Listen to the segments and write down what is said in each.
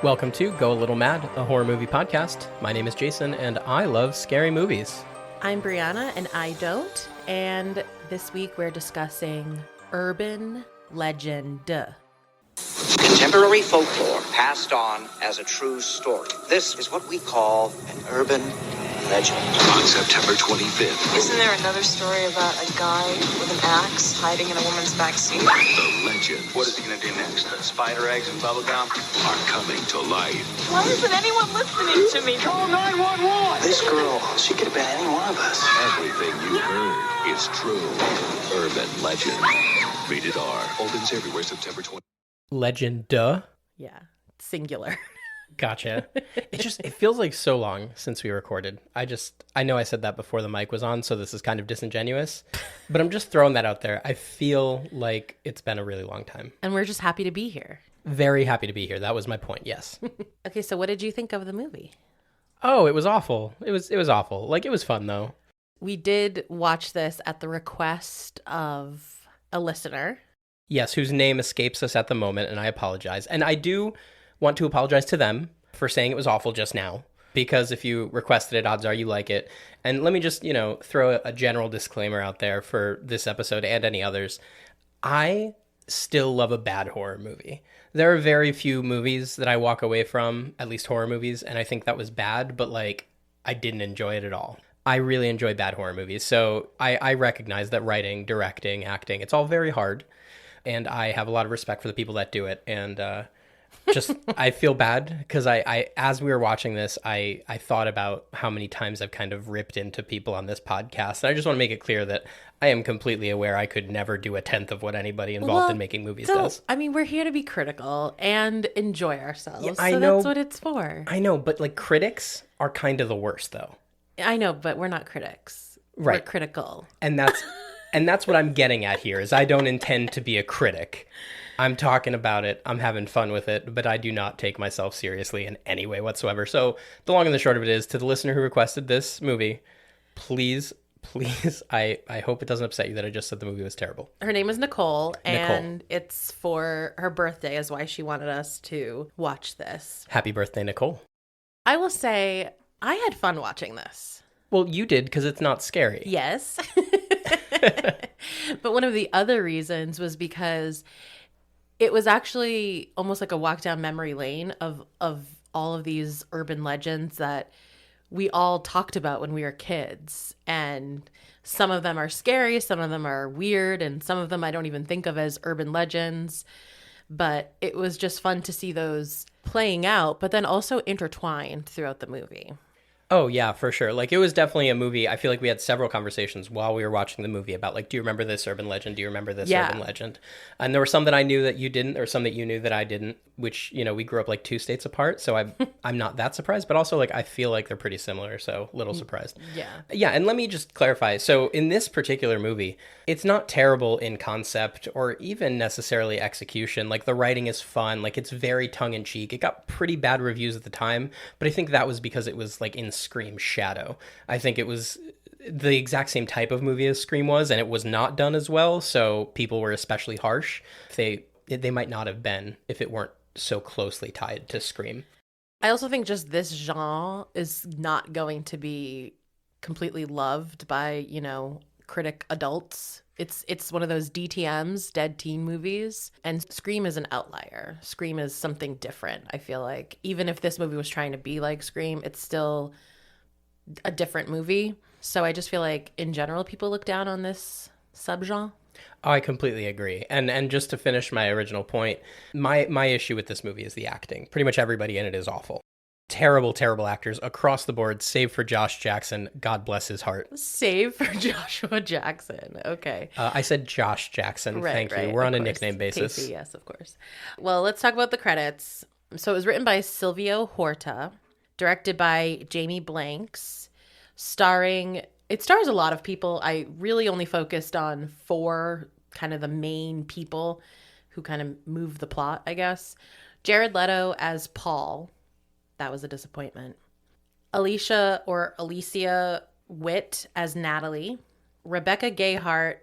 Welcome to Go a Little Mad, a horror movie podcast. My name is Jason, and I love scary movies. I'm Brianna, and I don't. And this week we're discussing urban legend. Contemporary folklore passed on as a true story. This is what we call an urban legend. On September 25th, Isn't there another story about a guy with an axe hiding in a woman's backseat? the legends What is he going to do next? Spider eggs and bubblegum? are coming to life. Why isn't anyone listening to me? Call 911! This girl, she could have been any one of us. Everything you heard is true. Urban legend. Rated R. Opens everywhere September 20th. Legend, duh. Yeah, singular. Gotcha. It feels like so long since we recorded. I know I said that before the mic was on, so this is kind of disingenuous, but I'm just throwing that out there. I feel like it's been a really long time. And we're just happy to be here. Very happy to be here. That was my point, yes. Okay, so what did you think of the movie? Oh, it was awful. It was awful. Like, it was fun, though. We did watch this at the request of a listener. Yes, whose name escapes us at the moment, and I apologize. And I do want to apologize to them for saying it was awful just now, because if you requested it, odds are you like it. And let me just, throw a general disclaimer out there for this episode and any others. I still love a bad horror movie. There are very few movies that I walk away from, at least horror movies, and I think that was bad, but I didn't enjoy it at all. I really enjoy bad horror movies. So I recognize that writing, directing, acting, it's all very hard. And I have a lot of respect for the people that do it. And I feel bad because I as we were watching this, I thought about how many times I've kind of ripped into people on this podcast. And I just want to make it clear that I am completely aware I could never do a tenth of what anybody involved in making movies does. I mean, we're here to be critical and enjoy ourselves. Yeah, so that's what it's for. I know, but critics are kind of the worst, though. I know, but we're not critics. Right. We're critical. And that's what I'm getting at here, is I don't intend to be a critic. I'm talking about it. I'm having fun with it, but I do not take myself seriously in any way whatsoever. So the long and the short of it is, to the listener who requested this movie, please, I hope it doesn't upset you that I just said the movie was terrible. Her name is Nicole, and it's for her birthday is why she wanted us to watch this. Happy birthday, Nicole. I will say I had fun watching this. Well, you did, because it's not scary. Yes. But one of the other reasons was because it was actually almost like a walk down memory lane of all of these urban legends that we all talked about when we were kids. And some of them are scary, some of them are weird, and some of them I don't even think of as urban legends. But it was just fun to see those playing out, but then also intertwined throughout the movie. Oh, yeah, for sure. It was definitely a movie. I feel like we had several conversations while we were watching the movie about, do you remember this urban legend? Do you remember this urban legend? And there were some that I knew that you didn't, or some that you knew that I didn't, which, we grew up 2 states apart. So I'm not that surprised, but also I feel like they're pretty similar. So a little surprised. Yeah. Yeah. And let me just clarify. So in this particular movie, it's not terrible in concept or even necessarily execution. The writing is fun. It's very tongue in cheek. It got pretty bad reviews at the time, but I think that was because it was in Scream's shadow. I think it was the exact same type of movie as Scream was, and it was not done as well, so people were especially harsh. They might not have been if it weren't so closely tied to Scream. I also think just this genre is not going to be completely loved by, critic adults. It's one of those DTMs, dead teen movies, and Scream is an outlier. Scream is something different, I feel like. Even if this movie was trying to be like Scream, it's still a different movie. So I just feel like, in general, people look down on this subgenre. Oh, I completely agree. And just to finish my original point, my issue with this movie is the acting. Pretty much everybody in it is awful. Terrible, terrible actors across the board, save for Josh Jackson. God bless his heart. Save for Joshua Jackson. Okay. I said Josh Jackson. Thank you. We're on a nickname basis. Casey, yes, of course. Well, let's talk about the credits. So it was written by Silvio Horta, directed by Jamie Blanks, it stars a lot of people. I really only focused on 4 kind of the main people who kind of move the plot, I guess. Jared Leto as Paul. That was a disappointment. Alicia Witt as Natalie. Rebecca Gayheart,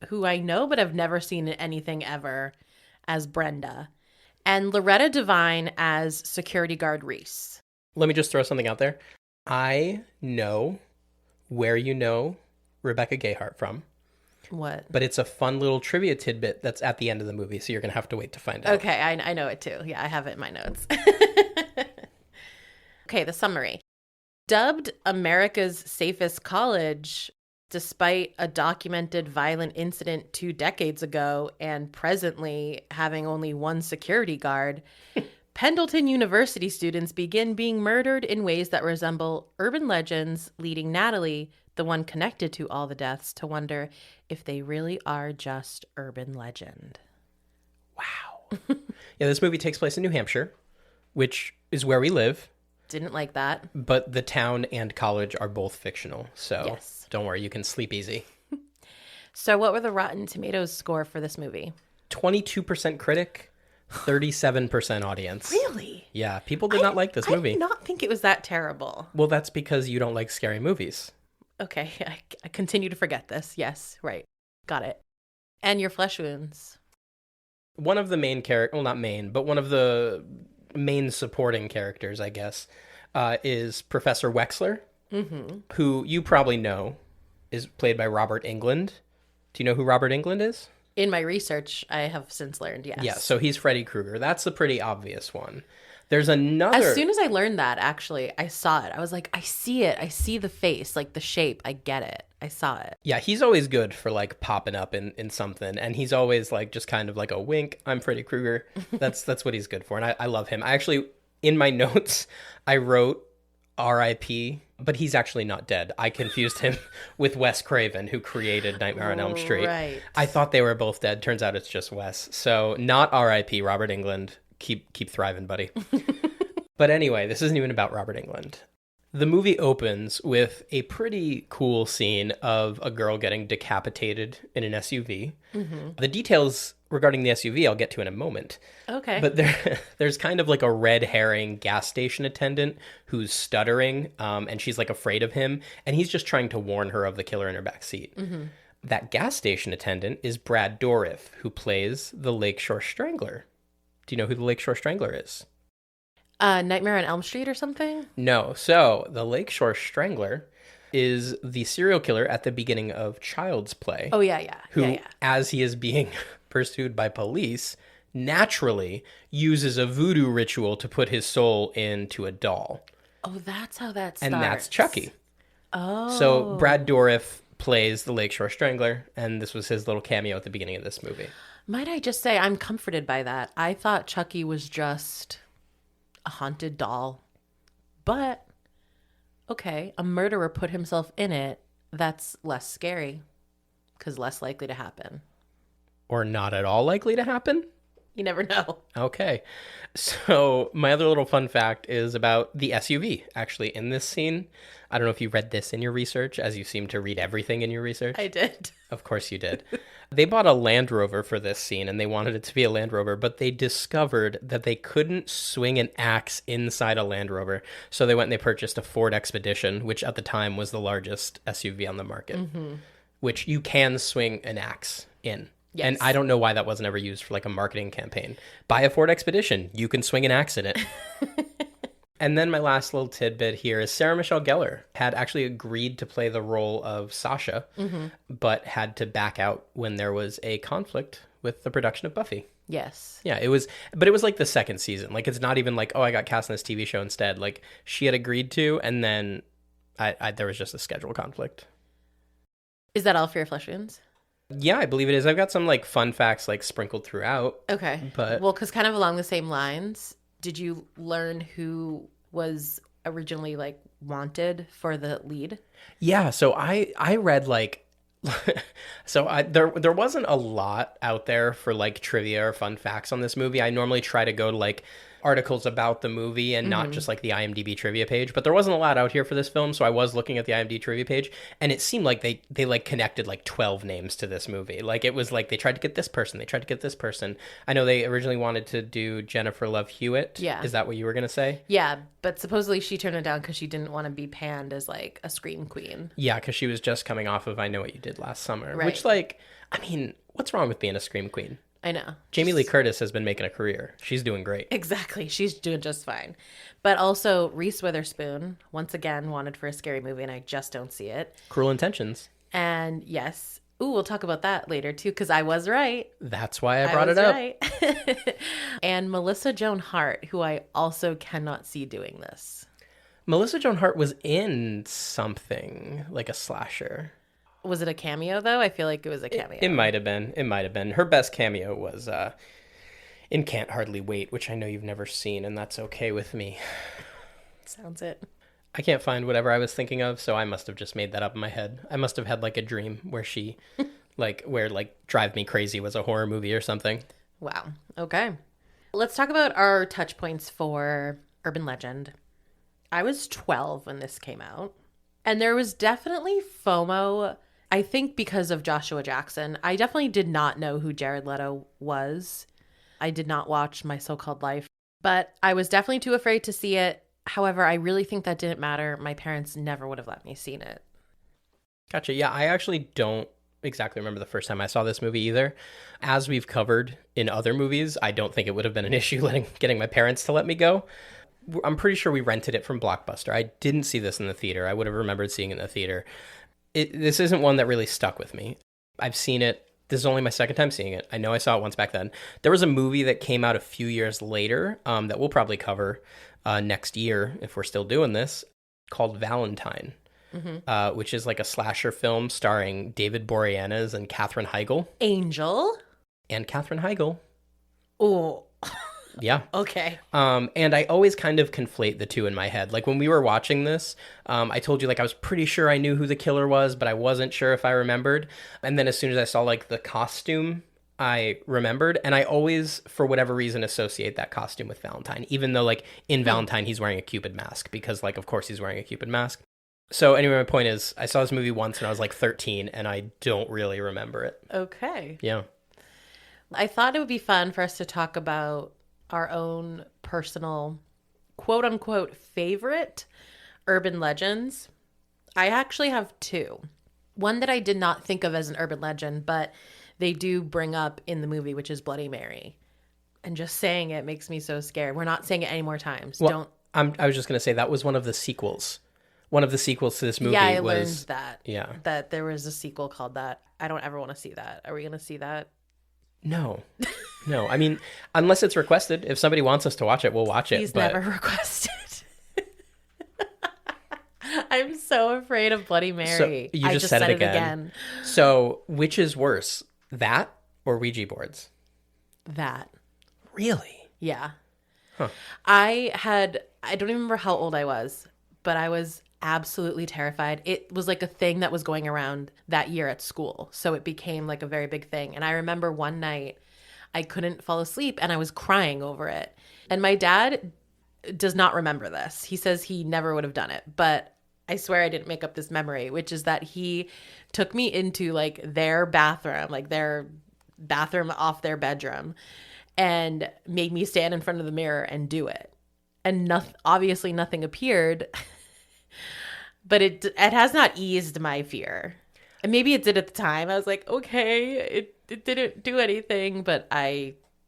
who I know but have never seen in anything ever, as Brenda. And Loretta Devine as security guard Reese. Let me just throw something out there. I know where you know Rebecca Gayheart from. What? But it's a fun little trivia tidbit that's at the end of the movie, so you're going to have to wait to find out. Okay, I know it too. Yeah, I have it in my notes. Okay, the summary. Dubbed America's safest college, despite a documented violent incident 2 decades ago and presently having only one security guard, Pendleton University students begin being murdered in ways that resemble urban legends, leading Natalie, the one connected to all the deaths, to wonder if they really are just urban legend. Wow. Yeah, this movie takes place in New Hampshire, which is where we live. Didn't like that. But the town and college are both fictional, so Yes. Don't worry, you can sleep easy. So what were the Rotten Tomatoes score for this movie? 22% critic, 37% audience. Really? Yeah, people did not like this movie. I did not think it was that terrible. Well, that's because you don't like scary movies. Okay, I continue to forget this. Yes, right. Got it. And your flesh wounds. One of the main characters, well, not main, but one of the main supporting characters, I guess, is Professor Wexler, who you probably know is played by Robert Englund. Do you know who Robert Englund is? In my research, I have since learned, yes. Yeah, so he's Freddy Krueger. That's a pretty obvious one. There's another... As soon as I learned that, actually, I saw it. I was like, I see it. I see the face, like the shape. I get it. I saw it. Yeah, he's always good for like popping up in something. And he's always like just kind of like a wink. I'm Freddy Krueger. That's what he's good for. And I love him. I actually, in my notes, I wrote R.I.P., but he's actually not dead. I confused him with Wes Craven, who created Nightmare on Elm Street. Right. I thought they were both dead. Turns out it's just Wes. So not R.I.P., Robert Englund. Keep thriving, buddy. But anyway, this isn't even about Robert Englund. The movie opens with a pretty cool scene of a girl getting decapitated in an SUV. The details regarding the SUV I'll get to in a moment. Okay. But there's kind of like a red herring gas station attendant who's stuttering, and she's like afraid of him, and he's just trying to warn her of the killer in her back seat. That gas station attendant is Brad Dourif, who plays the Lakeshore Strangler. Do you know who the Lakeshore Strangler is? Nightmare on Elm Street or something? No. So the Lakeshore Strangler is the serial killer at the beginning of Child's Play. Oh, yeah. Who, as he is being pursued by police, naturally uses a voodoo ritual to put his soul into a doll. Oh, that's how that starts. And that's Chucky. Oh. So Brad Dourif plays the Lakeshore Strangler, and this was his little cameo at the beginning of this movie. Might I just say, I'm comforted by that. I thought Chucky was just a haunted doll. But, okay, a murderer put himself in it. That's less scary, because less likely to happen. Or not at all likely to happen? You never know. Okay. So my other little fun fact is about the SUV, actually, in this scene. I don't know if you read this in your research, as you seem to read everything in your research. I did. Of course you did. They bought a Land Rover for this scene, and they wanted it to be a Land Rover, but they discovered that they couldn't swing an axe inside a Land Rover. So they went and they purchased a Ford Expedition, which at the time was the largest SUV on the market, which you can swing an axe in. Yes. And I don't know why that wasn't ever used for like a marketing campaign. Buy a Ford Expedition. You can swing an axe in it. And then my last little tidbit here is Sarah Michelle Gellar had actually agreed to play the role of Sasha, but had to back out when there was a conflict with the production of Buffy. Yes. Yeah, it was like the second season. Like, it's not even like, oh, I got cast in this TV show instead. Like, she had agreed to, and then there was just a schedule conflict. Is that all for your flesh wounds? Yeah, I believe it is. I've got some like fun facts like sprinkled throughout. Okay. But well, because kind of along the same lines, did you learn who was originally like wanted for the lead? Yeah, so I read like there wasn't a lot out there for like trivia or fun facts on this movie. I normally try to go to like articles about the movie and not just like the IMDb trivia page, but there wasn't a lot out here for this film, so I was looking at the IMDb trivia page, and it seemed like they like connected like 12 names to this movie. Like, it was like they tried to get this person. I know they originally wanted to do Jennifer Love Hewitt. Yeah. Is that what you were gonna say? Yeah, but supposedly she turned it down because she didn't want to be panned as like a scream queen. Yeah, because she was just coming off of I Know What You Did Last Summer, Right. which, like, I mean, what's wrong with being a scream queen? I know. Jamie Lee Curtis has been making a career. She's doing great. Exactly. She's doing just fine. But also, Reese Witherspoon, once again, wanted for a scary movie, and I just don't see it. Cruel Intentions. And yes. Ooh, we'll talk about that later, too, because I was right. That's why I brought it up. Right. And Melissa Joan Hart, who I also cannot see doing this. Melissa Joan Hart was in something, like a slasher. Was it a cameo, though? I feel like it was a cameo. It might have been. It might have been. Her best cameo was in Can't Hardly Wait, which I know you've never seen, and that's okay with me. Sounds it. I can't find whatever I was thinking of, so I must have just made that up in my head. I must have had like a dream where she, where Drive Me Crazy was a horror movie or something. Wow. Okay. Let's talk about our touch points for Urban Legend. I was 12 when this came out, and there was definitely FOMO. I think because of Joshua Jackson. I definitely did not know who Jared Leto was. I did not watch My So-Called Life, but I was definitely too afraid to see it. However, I really think that didn't matter. My parents never would have let me seen it. Gotcha. Yeah, I actually don't exactly remember the first time I saw this movie either. As we've covered in other movies, I don't think it would have been an issue getting my parents to let me go. I'm pretty sure we rented it from Blockbuster. I didn't see this in the theater. I would have remembered seeing it in the theater. This isn't one that really stuck with me. I've seen it. This is only my second time seeing it. I know I saw it once back then. There was a movie that came out a few years later that we'll probably cover next year if we're still doing this, called Valentine, which is like a slasher film starring David Boreanaz and Katherine Heigl. Angel? And Katherine Heigl. Oh. Yeah. Okay. And I always kind of conflate the two in my head. Like when we were watching this, I told you I was pretty sure I knew who the killer was, but I wasn't sure if I remembered. And then as soon as I saw the costume, I remembered. And I always, for whatever reason, associate that costume with Valentine, even though in Valentine, he's wearing a Cupid mask because of course he's wearing a Cupid mask. So anyway, my point is I saw this movie once when I was 13 and I don't really remember it. Okay. Yeah. I thought it would be fun for us to talk about our own personal quote unquote favorite urban legends. I actually have two. One that I did not think of as an urban legend, but they do bring up in the movie, which is Bloody Mary. And just saying it makes me so scared. We're not saying it any more times. Well, I was just going to say that was one of the sequels. One of the sequels to this movie I was... learned that. Yeah. That there was a sequel called that. I don't ever want to see that. Are we going to see that? No. I mean, unless it's requested. If somebody wants us to watch it, we'll watch it. He's never requested. I'm so afraid of Bloody Mary. So you just said it again. So which is worse, that or Ouija boards? That. Really? Yeah. Huh. I don't even remember how old I was, but I was absolutely terrified. It was a thing that was going around that year at school. So it became a very big thing. And I remember one night I couldn't fall asleep and I was crying over it. And my dad does not remember this. He says he never would have done it, but I swear I didn't make up this memory, which is that he took me into their bathroom, their bathroom off their bedroom, and made me stand in front of the mirror and do it. And obviously nothing appeared. But it has not eased my fear. And maybe it did at the time. I was like, okay, it didn't do anything, but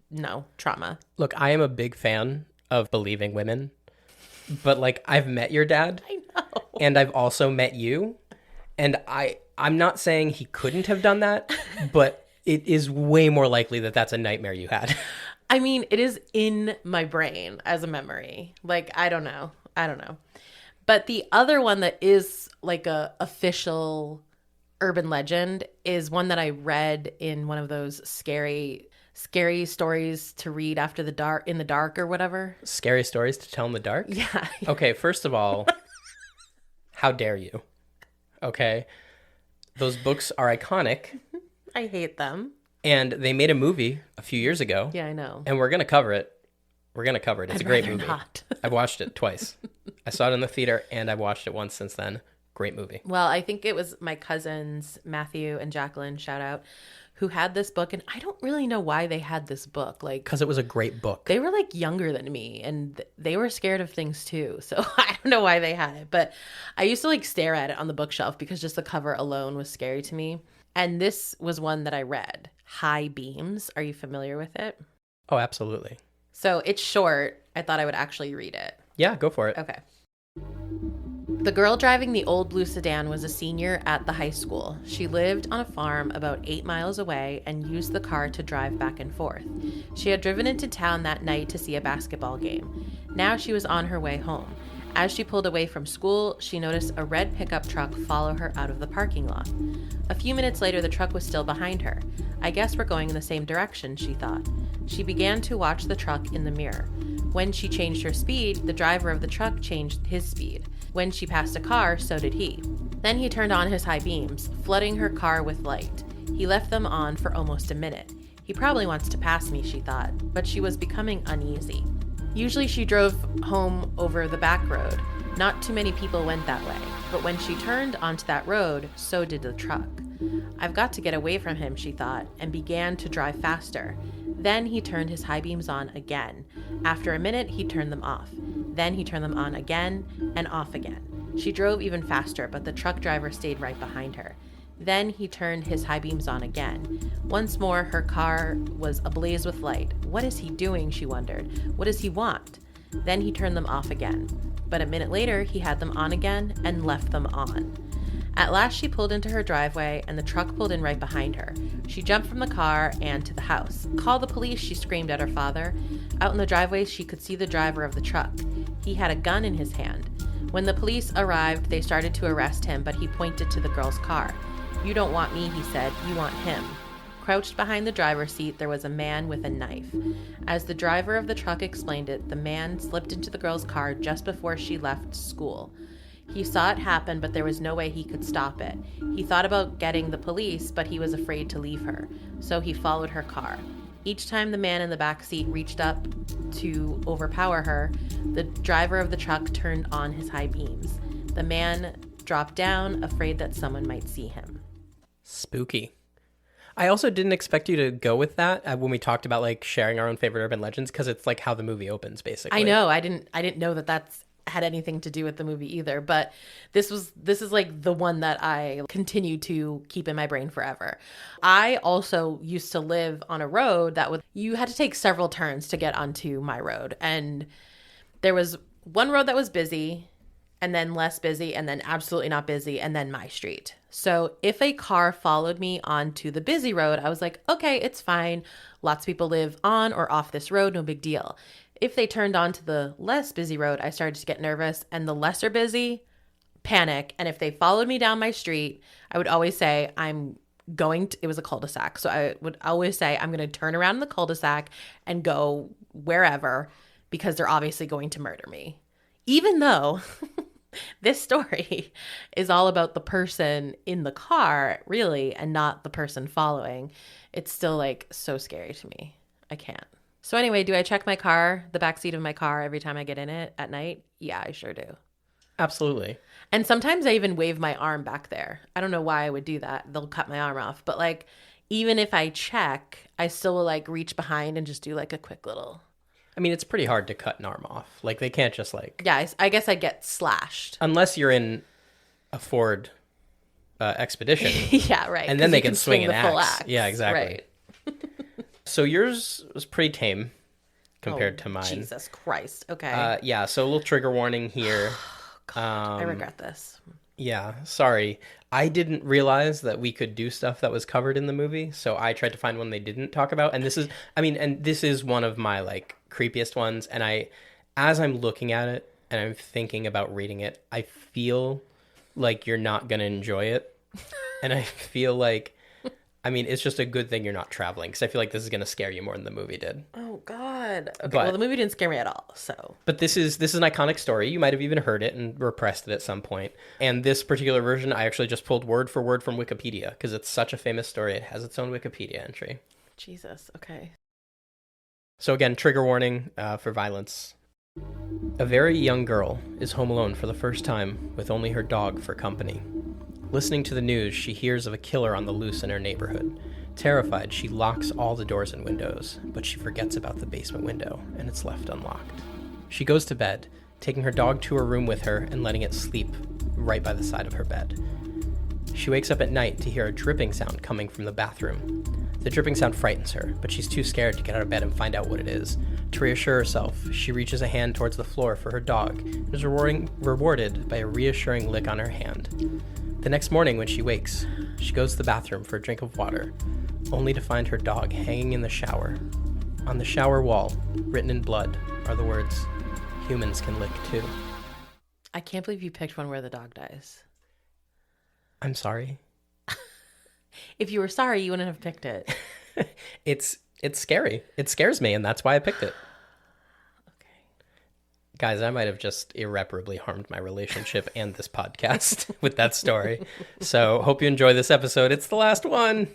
no, trauma. Look, I am a big fan of believing women, but I've met your dad. I know. And I've also met you. And I'm not saying he couldn't have done that, but it is way more likely that that's a nightmare you had. I mean, it is in my brain as a memory. I don't know. But the other one that is a official urban legend is one that I read in one of those scary stories to read in the dark or whatever. Scary stories to tell in the dark? Yeah. Okay, first of all, how dare you? Okay. Those books are iconic. I hate them. And they made a movie a few years ago. Yeah, I know. And we're going to cover it. It's a great movie. Not. I've watched it twice. I saw it in the theater and I've watched it once since then. Great movie. Well, I think it was my cousins, Matthew and Jacqueline, shout out, who had this book. And I don't really know why they had this book. Because it was a great book. They were younger than me and they were scared of things too. So I don't know why they had it. But I used to stare at it on the bookshelf because just the cover alone was scary to me. And this was one that I read. high beams. Are you familiar with it? Oh, absolutely. So it's short. I thought I would actually read it. Yeah, go for it. Okay. The girl driving the old blue sedan was a senior at the high school. She lived on a farm about 8 miles away and used the car to drive back and forth. She had driven into town that night to see a basketball game. Now she was on her way home. As she pulled away from school, she noticed a red pickup truck follow her out of the parking lot. A few minutes later, the truck was still behind her. I guess we're going in the same direction, she thought. She began to watch the truck in the mirror. When she changed her speed, the driver of the truck changed his speed. When she passed a car, so did he. Then he turned on his high beams, flooding her car with light. He left them on for almost a minute. He probably wants to pass me, she thought, but she was becoming uneasy. Usually she drove home over the back road. Not too many people went that way, but when she turned onto that road, so did the truck. I've got to get away from him, she thought, and began to drive faster. Then he turned his high beams on again. After a minute, he turned them off. Then he turned them on again and off again. She drove even faster, but the truck driver stayed right behind her. Then he turned his high beams on again. Once more, her car was ablaze with light. What is he doing, she wondered. What does he want? Then he turned them off again. But a minute later, he had them on again and left them on. At last, she pulled into her driveway, and the truck pulled in right behind her. She jumped from the car and to the house. "Call the police," she screamed at her father. Out in the driveway, she could see the driver of the truck. He had a gun in his hand. When the police arrived, they started to arrest him, but he pointed to the girl's car. "You don't want me," he said. "You want him." Crouched behind the driver's seat, there was a man with a knife. As the driver of the truck explained it, the man slipped into the girl's car just before she left school. He saw it happen, but there was no way he could stop it. He thought about getting the police, but he was afraid to leave her, so he followed her car. Each time the man in the back seat reached up to overpower her, the driver of the truck turned on his high beams. The man dropped down, afraid that someone might see him. Spooky. I also didn't expect you to go with that when we talked about like sharing our own favorite urban legends, because it's like how the movie opens, basically. I know. I didn't know that that's had anything to do with the movie either, but this is like the one that I continue to keep in my brain forever. I also used to live on a road you had to take several turns to get onto my road, and there was one road that was busy, and then less busy, and then absolutely not busy, and then my street. So if a car followed me onto the busy road, I was like, okay, it's fine. Lots of people live on or off this road, no big deal. If they turned onto the less busy road, I started to get nervous, and the lesser busy, panic. And if they followed me down my street, I would always say, it was a cul-de-sac. So I would always say, I'm going to turn around in the cul-de-sac and go wherever, because they're obviously going to murder me. Even though this story is all about the person in the car, really, and not the person following, it's still like so scary to me. I can't. So anyway, do I check my car, the backseat of my car, every time I get in it at night? Yeah, I sure do. Absolutely. And sometimes I even wave my arm back there. I don't know why I would do that. They'll cut my arm off. But like, even if I check, I still will like reach behind and just do like a quick little. I mean, it's pretty hard to cut an arm off. Like, they can't just like... Yeah, I guess I'd get slashed. Unless you're in a Ford Expedition. Yeah, right. And then they can swing an full axe. Yeah, exactly. Right. So yours was pretty tame compared to mine. Jesus Christ. Okay. Yeah, so a little trigger warning here. God, I regret this. Yeah, sorry. I didn't realize that we could do stuff that was covered in the movie, so I tried to find one they didn't talk about. And this is one of my like creepiest ones. And as I'm looking at it and I'm thinking about reading it, I feel like you're not gonna enjoy it, and I feel like, it's just a good thing you're not traveling, because I feel like this is going to scare you more than the movie did. Oh, God. Okay, well, the movie didn't scare me at all, so. But this is an iconic story. You might have even heard it and repressed it at some point. And this particular version, I actually just pulled word for word from Wikipedia, because it's such a famous story. It has its own Wikipedia entry. Jesus, okay. So again, trigger warning for violence. A very young girl is home alone for the first time with only her dog for company. Listening to the news, she hears of a killer on the loose in her neighborhood. Terrified, she locks all the doors and windows, but she forgets about the basement window, and it's left unlocked. She goes to bed, taking her dog to her room with her and letting it sleep right by the side of her bed. She wakes up at night to hear a dripping sound coming from the bathroom. The The dripping sound frightens her, but she's too scared to get out of bed and find out what it is. To reassure herself, she reaches a hand towards the floor for her dog and is rewarded by a reassuring lick on her hand. The next morning when she wakes, she goes to the bathroom for a drink of water, only to find her dog hanging in the shower. On the shower wall, written in blood, are the words, "Humans can lick too." I can't believe you picked one where the dog dies. I'm sorry. If you were sorry, you wouldn't have picked it. It's scary. It scares me, and that's why I picked it. Okay. Guys, I might have just irreparably harmed my relationship and this podcast with that story. So hope you enjoy this episode. It's the last one.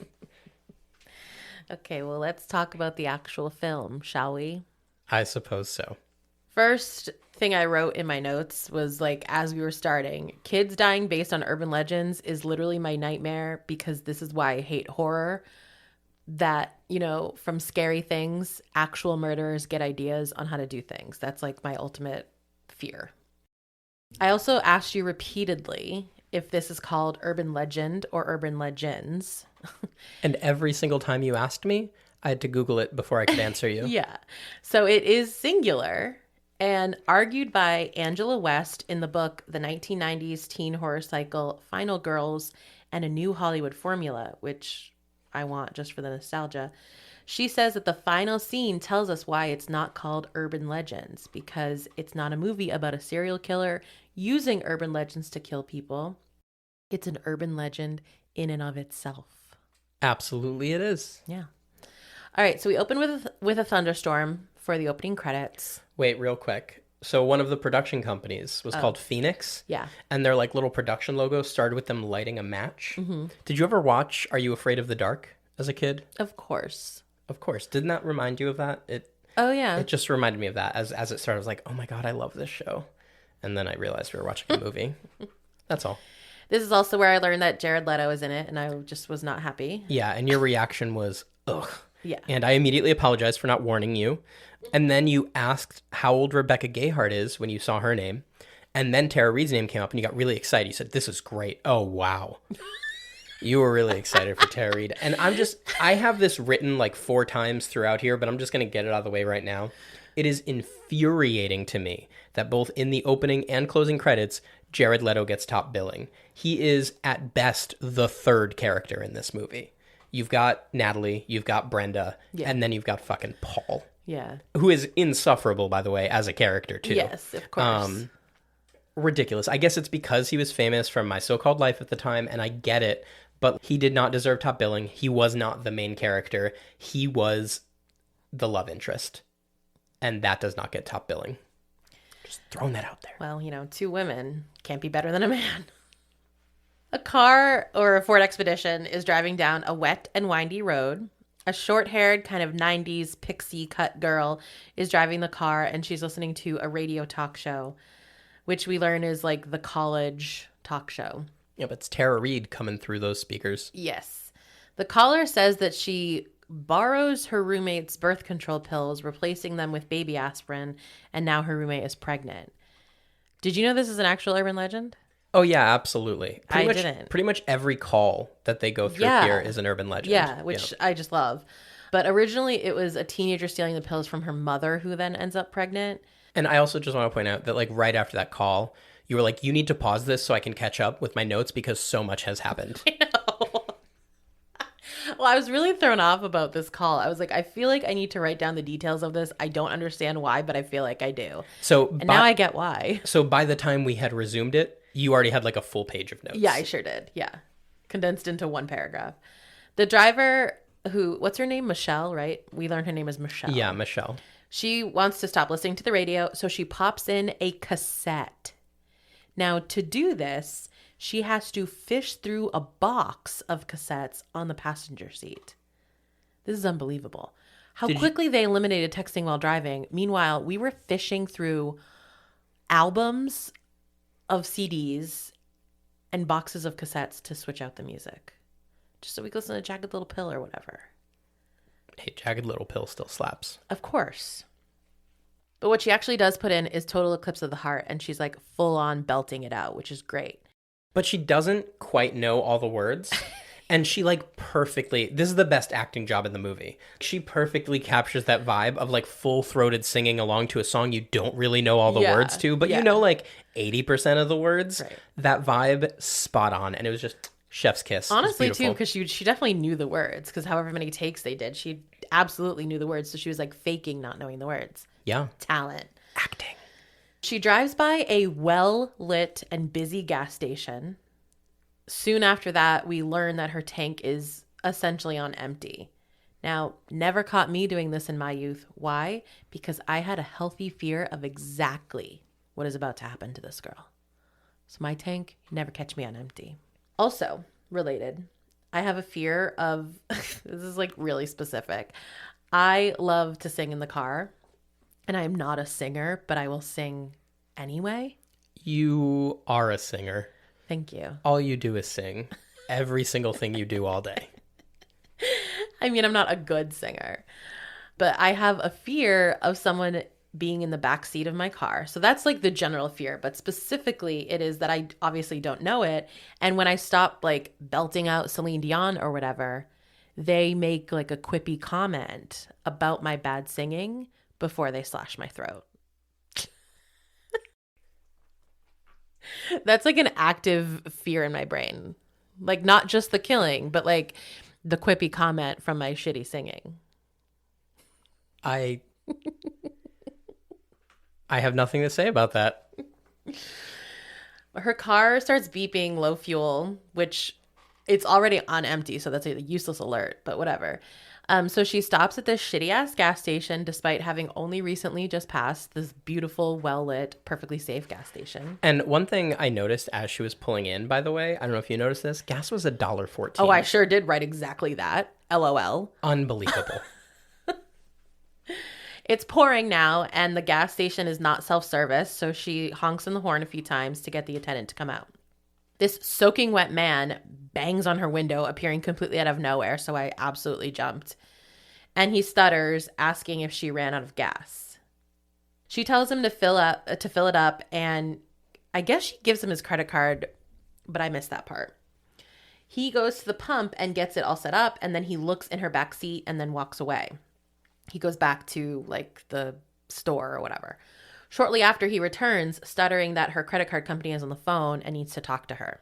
Okay, well, let's talk about the actual film, shall we? I suppose so. First thing I wrote in my notes was like, as we were starting, kids dying based on urban legends is literally my nightmare, because this is why I hate horror. That, you know, from scary things, actual murderers get ideas on how to do things. That's like my ultimate fear. I also asked you repeatedly if this is called urban legend or urban legends. And every single time you asked me, I had to Google it before I could answer you. Yeah. So it is singular and argued by Angela West in the book The 1990s Teen Horror Cycle, Final Girls, and a New Hollywood Formula, which I want just for the nostalgia. She says that the final scene tells us why it's not called urban legends, because it's not a movie about a serial killer using urban legends to kill people. It's an urban legend in and of itself. Absolutely it is. Yeah. All right, so we open with a thunderstorm for the opening credits. Wait, real quick. So one of the production companies was called Phoenix. Yeah. And their like little production logo started with them lighting a match. Mm-hmm. Did you ever watch Are You Afraid of the Dark as a kid? Of course. Of course. Didn't that remind you of that? Oh, yeah. It just reminded me of that. As it started, I was like, oh my God, I love this show. And then I realized we were watching a movie. That's all. This is also where I learned that Jared Leto is in it, and I just was not happy. Yeah, and your reaction was, ugh. Yeah. And I immediately apologized for not warning you. And then you asked how old Rebecca Gayheart is when you saw her name. And then Tara Reid's name came up and you got really excited. You said, this is great. Oh, wow. You were really excited for Tara Reid. And I have this written like 4 times throughout here, but I'm just going to get it out of the way right now. It is infuriating to me that both in the opening and closing credits, Jared Leto gets top billing. He is at best the 3rd character in this movie. You've got Natalie, you've got Brenda, and then you've got fucking Paul. Yeah. Who is insufferable, by the way, as a character, too. Yes, of course. Ridiculous. I guess it's because he was famous from My So-Called Life at the time, and I get it, but he did not deserve top billing. He was not the main character. He was the love interest, and that does not get top billing. Just throwing that out there. Well, 2 women can't be better than a man. A car or a Ford Expedition is driving down a wet and windy road. A short-haired kind of 90s pixie cut girl is driving the car, and she's listening to a radio talk show, which we learn is like the college talk show. Yeah, but it's Tara Reid coming through those speakers. Yes. The caller says that she borrows her roommate's birth control pills, replacing them with baby aspirin, and now her roommate is pregnant. Did you know this is an actual urban legend? Oh, yeah, absolutely. Didn't. Pretty much every call that they go through here is an urban legend. Yeah, which I just love. But originally it was a teenager stealing the pills from her mother who then ends up pregnant. And I also just want to point out that like right after that call, you were like, you need to pause this so I can catch up with my notes because so much has happened. I know. Well, I was really thrown off about this call. I was like, I feel like I need to write down the details of this. I don't understand why, but I feel like I do. Now I get why. So by the time we had resumed it, you already had like a full page of notes. Yeah, I sure did. Yeah. Condensed into 1 paragraph. The driver what's her name? Michelle, right? We learned her name is Michelle. Yeah, Michelle. She wants to stop listening to the radio, so she pops in a cassette. Now, to do this, she has to fish through a box of cassettes on the passenger seat. This is unbelievable. How quickly they eliminated texting while driving. Meanwhile, we were fishing through albums of CDs and boxes of cassettes to switch out the music. Just so we could listen to Jagged Little Pill or whatever. Hey, Jagged Little Pill still slaps. Of course. But what she actually does put in is Total Eclipse of the Heart, and she's like full on belting it out, which is great. But she doesn't quite know all the words. And she like perfectly, this is the best acting job in the movie. She perfectly captures that vibe of like full-throated singing along to a song you don't really know all the Yeah, words to, but yeah. you know like 80% of the words. Right. That vibe, spot on. And it was just chef's kiss. It was Honestly, too, beautiful. because she definitely knew the words, because however many takes they did, she absolutely knew the words. So she was like faking not knowing the words. Yeah. Talent. Acting. She drives by a well-lit and busy gas station. Soon after that, we learn that her tank is essentially on empty. Now, never caught me doing this in my youth. Why? Because I had a healthy fear of exactly what is about to happen to this girl. So my tank, never catch me on empty. Also, related, I have a fear of, this is like really specific. I love to sing in the car, and I am not a singer, but I will sing anyway. You are a singer. Thank you. All you do is sing. Every single thing you do all day. I mean, I'm not a good singer, but I have a fear of someone being in the back seat of my car. So that's like the general fear, but specifically it is that I obviously don't know it. And when I stop like belting out Celine Dion or whatever, they make like a quippy comment about my bad singing before they slash my throat. That's like an active fear in my brain. Like not just the killing, but like the quippy comment from my shitty singing. I have nothing to say about that. Her car starts beeping low fuel, which it's already on empty, so that's a useless alert, but whatever. So she stops at this shitty ass gas station despite having only recently just passed this beautiful, well-lit, perfectly safe gas station. And one thing I noticed as she was pulling in, by the way, I don't know if you noticed this, gas was $1.14. Oh, I sure did write exactly that. LOL. Unbelievable. It's pouring now, and the gas station is not self-service, so she honks on the horn a few times to get the attendant to come out. This soaking wet man bangs on her window, appearing completely out of nowhere, so I absolutely jumped. And he stutters, asking if she ran out of gas. She tells him to fill it up, and I guess she gives him his credit card, but I missed that part. He goes to the pump and gets it all set up, and then he looks in her back seat and then walks away. He goes back to like the store or whatever. Shortly after, he returns, stuttering that her credit card company is on the phone and needs to talk to her.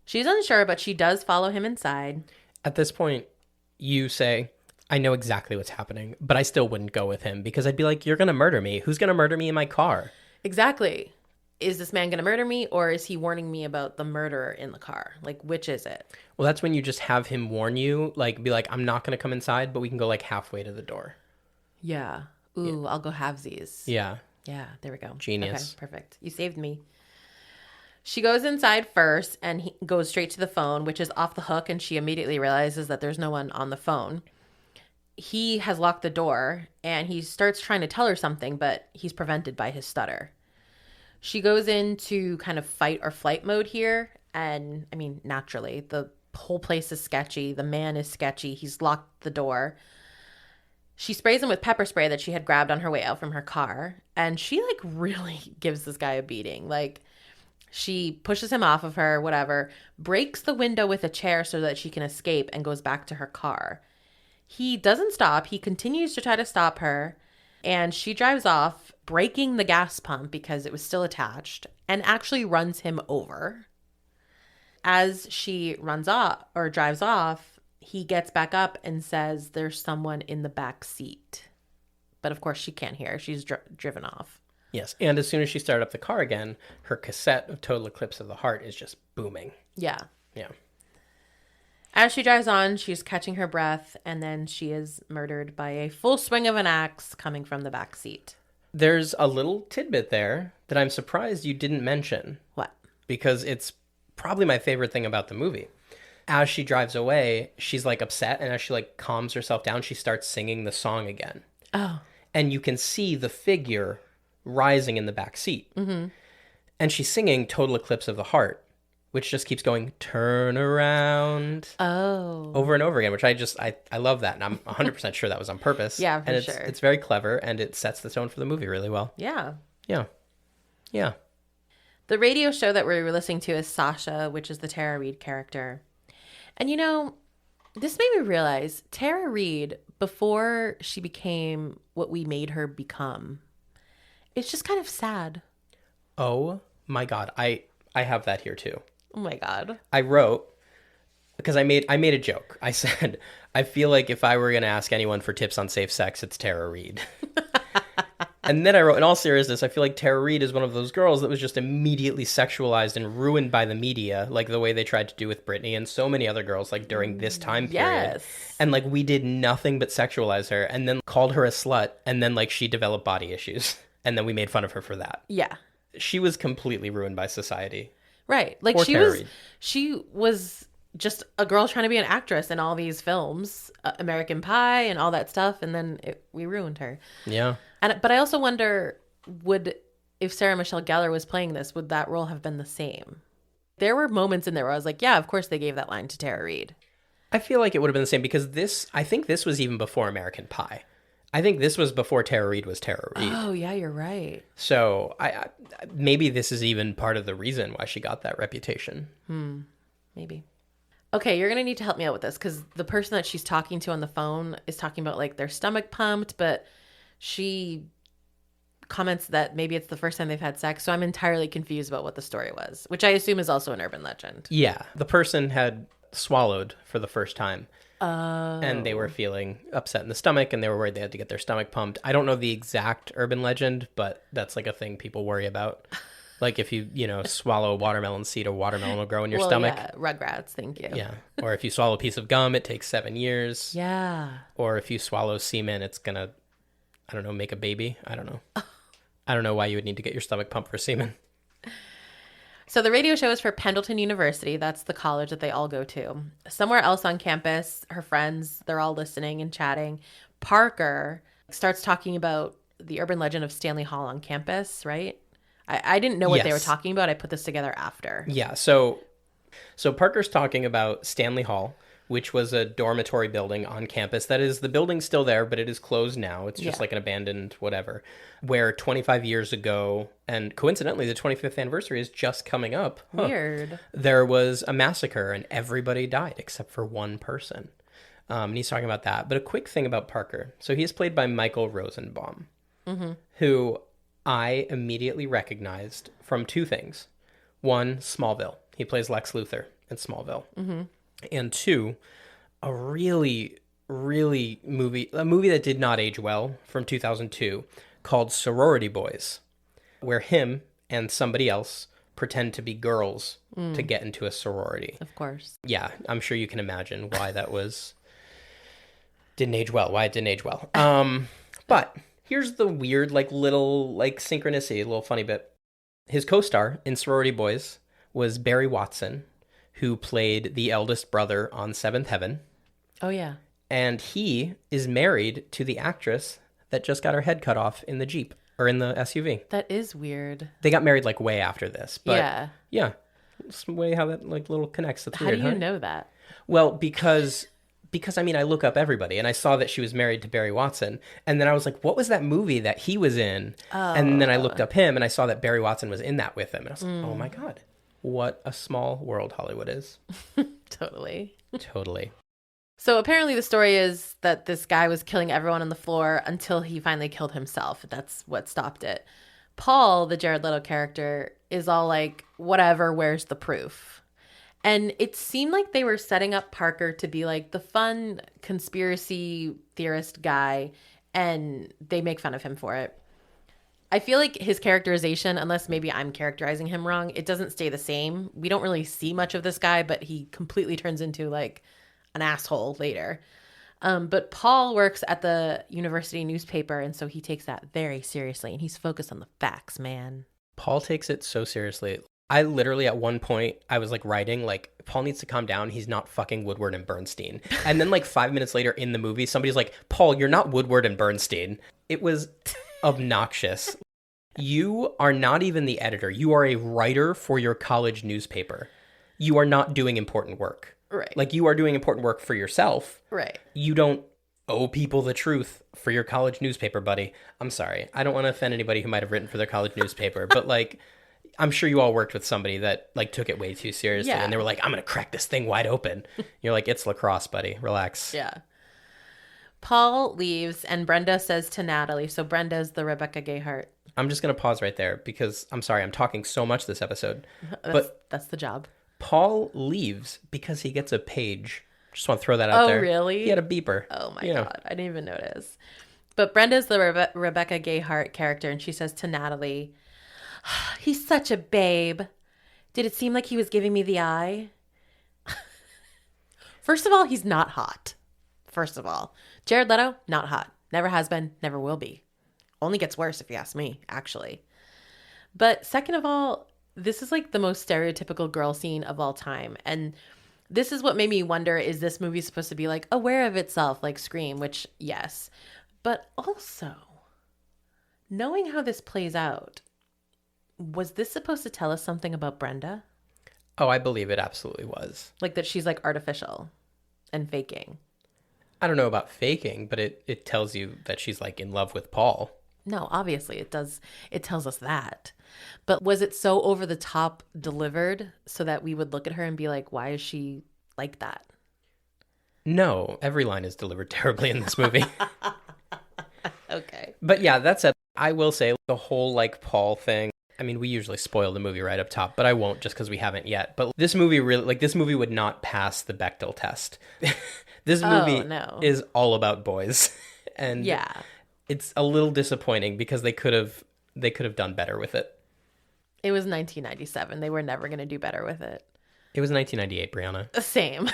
She's unsure, but she does follow him inside. At this point, you say, I know exactly what's happening, but I still wouldn't go with him because I'd be like, you're going to murder me. Who's going to murder me in my car? Exactly. Is this man going to murder me, or is he warning me about the murderer in the car? Like, which is it? Well, that's when you just have him warn you, like, be like, I'm not going to come inside, but we can go like halfway to the door. Yeah. Ooh, yeah. I'll go halvesies. Yeah. Yeah, there we go. Genius. Okay, perfect. You saved me. She goes inside first and he goes straight to the phone, which is off the hook, and she immediately realizes that there's no one on the phone. He has locked the door, and he starts trying to tell her something, but he's prevented by his stutter. She goes into kind of fight or flight mode here, and, I mean, naturally, the whole place is sketchy. The man is sketchy. He's locked the door. She sprays him with pepper spray that she had grabbed on her way out from her car, and she, like, really gives this guy a beating. Like, she pushes him off of her, whatever, breaks the window with a chair so that she can escape, and goes back to her car. He doesn't stop. He continues to try to stop her, and she drives off, breaking the gas pump because it was still attached, and actually runs him over. As she runs off or drives off, he gets back up and says there's someone in the back seat. But of course she can't hear. She's driven off. Yes. And as soon as she started up the car again, her cassette of Total Eclipse of the Heart is just booming. Yeah. Yeah. As she drives on, she's catching her breath, and then she is murdered by a full swing of an axe coming from the back seat. There's a little tidbit there that I'm surprised you didn't mention. What? Because it's probably my favorite thing about the movie. As she drives away, she's like upset, and as she like calms herself down, she starts singing the song again. Oh. And you can see the figure rising in the back seat. Mm-hmm. And she's singing Total Eclipse of the Heart, which just keeps going, turn around. Oh. Over and over again, which I love that. And I'm 100% sure that was on purpose. Yeah, for and sure. It's very clever, and it sets the tone for the movie really well. Yeah. Yeah. Yeah. The radio show that we were listening to is Sasha, which is the Tara Reid character. And you know, This made me realize Tara Reid, before she became what we made her become, it's just kind of sad. Oh my God. I have that here too. Oh my God. I wrote, because I made a joke. I said, I feel like if I were going to ask anyone for tips on safe sex, it's Tara Reid. And then I wrote, in all seriousness, I feel like Tara Reid is one of those girls that was just immediately sexualized and ruined by the media, like the way they tried to do with Britney and so many other girls, like during this time period. Yes. And like we did nothing but sexualize her and then called her a slut. And then like she developed body issues. And then we made fun of her for that. Yeah. She was completely ruined by society. Right. Like Poor Tara Reid. she was just a girl trying to be an actress in all these films, American Pie and all that stuff. And then we ruined her. Yeah. But I also wonder, if Sarah Michelle Gellar was playing this, would that role have been the same? There were moments in there where I was like, yeah, of course they gave that line to Tara Reid. I feel like it would have been the same because I think this was even before American Pie. I think this was before Tara Reid was Tara Reid. Oh, yeah, you're right. So I maybe this is even part of the reason why she got that reputation. Maybe. Okay, you're going to need to help me out with this because the person that she's talking to on the phone is talking about like their stomach pumped, but she comments that maybe it's the first time they've had sex. So I'm entirely confused about what the story was, which I assume is also an urban legend. Yeah, the person had swallowed for the first time. And they were feeling upset in the stomach and they were worried they had to get their stomach pumped. I don't know the exact urban legend, but that's like a thing people worry about. Like if you swallow a watermelon seed, a watermelon will grow in your stomach. Yeah, Rugrats, thank you. Yeah. Or if you swallow a piece of gum, it takes 7 years. Yeah. Or if you swallow semen, it's going to, I don't know, make a baby. I don't know. I don't know why you would need to get your stomach pumped for semen. So the radio show is for Pendleton University. That's the college that they all go to. Somewhere else on campus, her friends, they're all listening and chatting. Parker starts talking about the urban legend of Stanley Hall on campus, right? I didn't know what they were Yes. talking about. I put this together after. Yeah, so Parker's talking about Stanley Hall, which was a dormitory building on campus. That is, the building's still there, but it is closed now. It's just like an abandoned whatever, where 25 years ago, and coincidentally, the 25th anniversary is just coming up. Weird. There was a massacre and everybody died except for one person. And he's talking about that. But a quick thing about Parker. So he's played by Michael Rosenbaum, who I immediately recognized from two things. One, Smallville. He plays Lex Luthor in Smallville. And two, a really, really a movie that did not age well from 2002 called Sorority Boys, where him and somebody else pretend to be girls to get into a sorority. Of course. Yeah, I'm sure you can imagine why that didn't age well, why it didn't age well. But here's the weird, little synchronicity, a little funny bit. His co-star in Sorority Boys was Barry Watson, who played the eldest brother on Seventh Heaven. Oh, yeah. And he is married to the actress that just got her head cut off in the Jeep, or in the SUV. That is weird. They got married, way after this. But yeah. It's the way how that, little connects. That's How weird, do you know that? Well, because I look up everybody, and I saw that she was married to Barry Watson, and then I was like, what was that movie that he was in? And then I looked up him, and I saw that Barry Watson was in that with him, and I was like, oh my God. What a small world Hollywood is. Totally. Totally. So apparently the story is that this guy was killing everyone on the floor until he finally killed himself. That's what stopped it. Paul, the Jared Leto character, is all like, whatever, where's the proof? And it seemed like they were setting up Parker to be like the fun conspiracy theorist guy, and they make fun of him for it. I feel like his characterization, unless maybe I'm characterizing him wrong, it doesn't stay the same. We don't really see much of this guy, but he completely turns into an asshole later. But Paul works at the university newspaper, and so he takes that very seriously, and he's focused on the facts, man. Paul takes it so seriously. I literally, at one point, I was writing, Paul needs to calm down. He's not fucking Woodward and Bernstein. And then 5 minutes later in the movie, somebody's like, Paul, you're not Woodward and Bernstein. It was obnoxious. You are not even the editor. You are a writer for your college newspaper. You are not doing important work. Right. You are doing important work for yourself. Right. You don't owe people the truth for your college newspaper, buddy. I'm sorry. I don't want to offend anybody who might have written for their college newspaper, but I'm sure you all worked with somebody that like took it way too seriously, Yeah. and they were like, I'm going to crack this thing wide open. You're like, it's lacrosse, buddy. Relax. Yeah. Paul leaves and Brenda says to Natalie, so Brenda's the Rebecca Gayheart. I'm just going to pause right there because I'm sorry, I'm talking so much this episode. But That's the job. Paul leaves because he gets a page. Just want to throw that out there. Oh, really? He had a beeper. Oh my You know. God. I didn't even notice. But Brenda's the Rebecca Gayheart character, and she says to Natalie, he's such a babe. Did it seem like he was giving me the eye? First of all, he's not hot. First of all, Jared Leto, not hot. Never has been, never will be. Only gets worse if you ask me, actually. But second of all, this is like the most stereotypical girl scene of all time. And this is what made me wonder, is this movie supposed to be like aware of itself, like Scream, which yes. But also, knowing how this plays out, was this supposed to tell us something about Brenda? Oh, I believe it absolutely was. Like that she's like artificial and faking. I don't know about faking, but it tells you that she's like in love with Paul. No, obviously it does. It tells us that. But was it so over the top delivered so that we would look at her and be like, why is she like that? No, every line is delivered terribly in this movie. Okay. But yeah, that said, I will say the whole like Paul thing. I mean, we usually spoil the movie right up top, but I won't just because we haven't yet. But this movie really, like this movie would not pass the Bechdel test. This movie no. is all about boys. And Yeah. it's a little disappointing because they could have done better with it. It was 1997. They were never going to do better with it. It was 1998, Brianna. Same.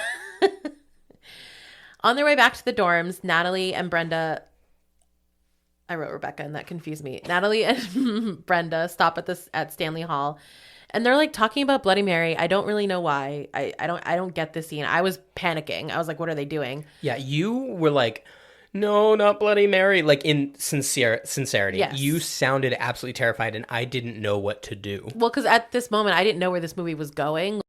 On their way back to the dorms, Natalie and Brenda, I wrote Rebecca and that confused me. Natalie and Brenda stop at Stanley Hall and they're like talking about Bloody Mary. I don't really know why. I don't get this scene. I was panicking. I was like, what are they doing? Yeah, you were like, no, not Bloody Mary. Like in sincerity. Yes. You sounded absolutely terrified and I didn't know what to do. Well, because at this moment, I didn't know where this movie was going.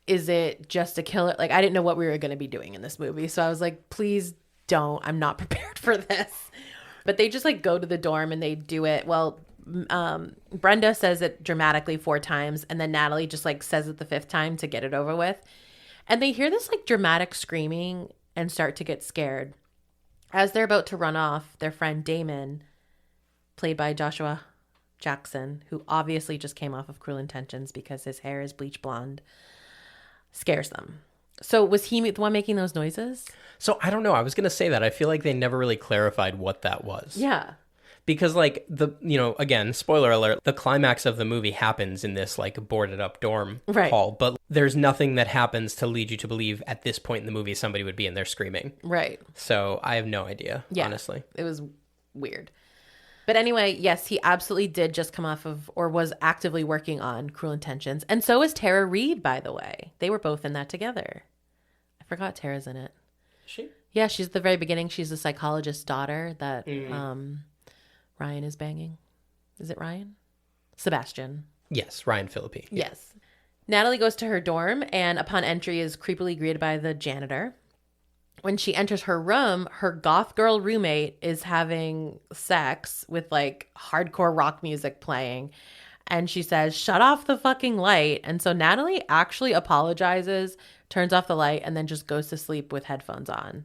Is it just a killer? Like, I didn't know what we were going to be doing in this movie. So I was like, please don't. I'm not prepared for this. But they just like go to the dorm and they do it. Well, Brenda says it dramatically 4 times. And then Natalie just like says it the 5th time to get it over with. And they hear this like dramatic screaming and start to get scared. As they're about to run off, their friend Damon, played by Joshua Jackson, who obviously just came off of Cruel Intentions because his hair is bleach blonde, scares them. So was he the one making those noises? So I don't know. I was going to say that. I feel like they never really clarified what that was. Yeah. Because like again, spoiler alert, the climax of the movie happens in this like boarded up dorm Right. hall, but there's nothing that happens to lead you to believe at this point in the movie somebody would be in there screaming. Right. So I have no idea, Yeah. honestly. It was weird. But anyway, yes, he absolutely did just come off of or was actively working on Cruel Intentions. And so is Tara Reid, by the way. They were both in that together. I forgot Tara's in it. She? Yeah, she's at the very beginning. She's the psychologist's daughter that Ryan is banging. Is it Ryan? Sebastian. Yes, Ryan Phillippe. Yeah. Yes. Natalie goes to her dorm and upon entry is creepily greeted by the janitor. When she enters her room, her goth girl roommate is having sex with like hardcore rock music playing. And she says, shut off the fucking light. And so Natalie actually apologizes, turns off the light, and then just goes to sleep with headphones on.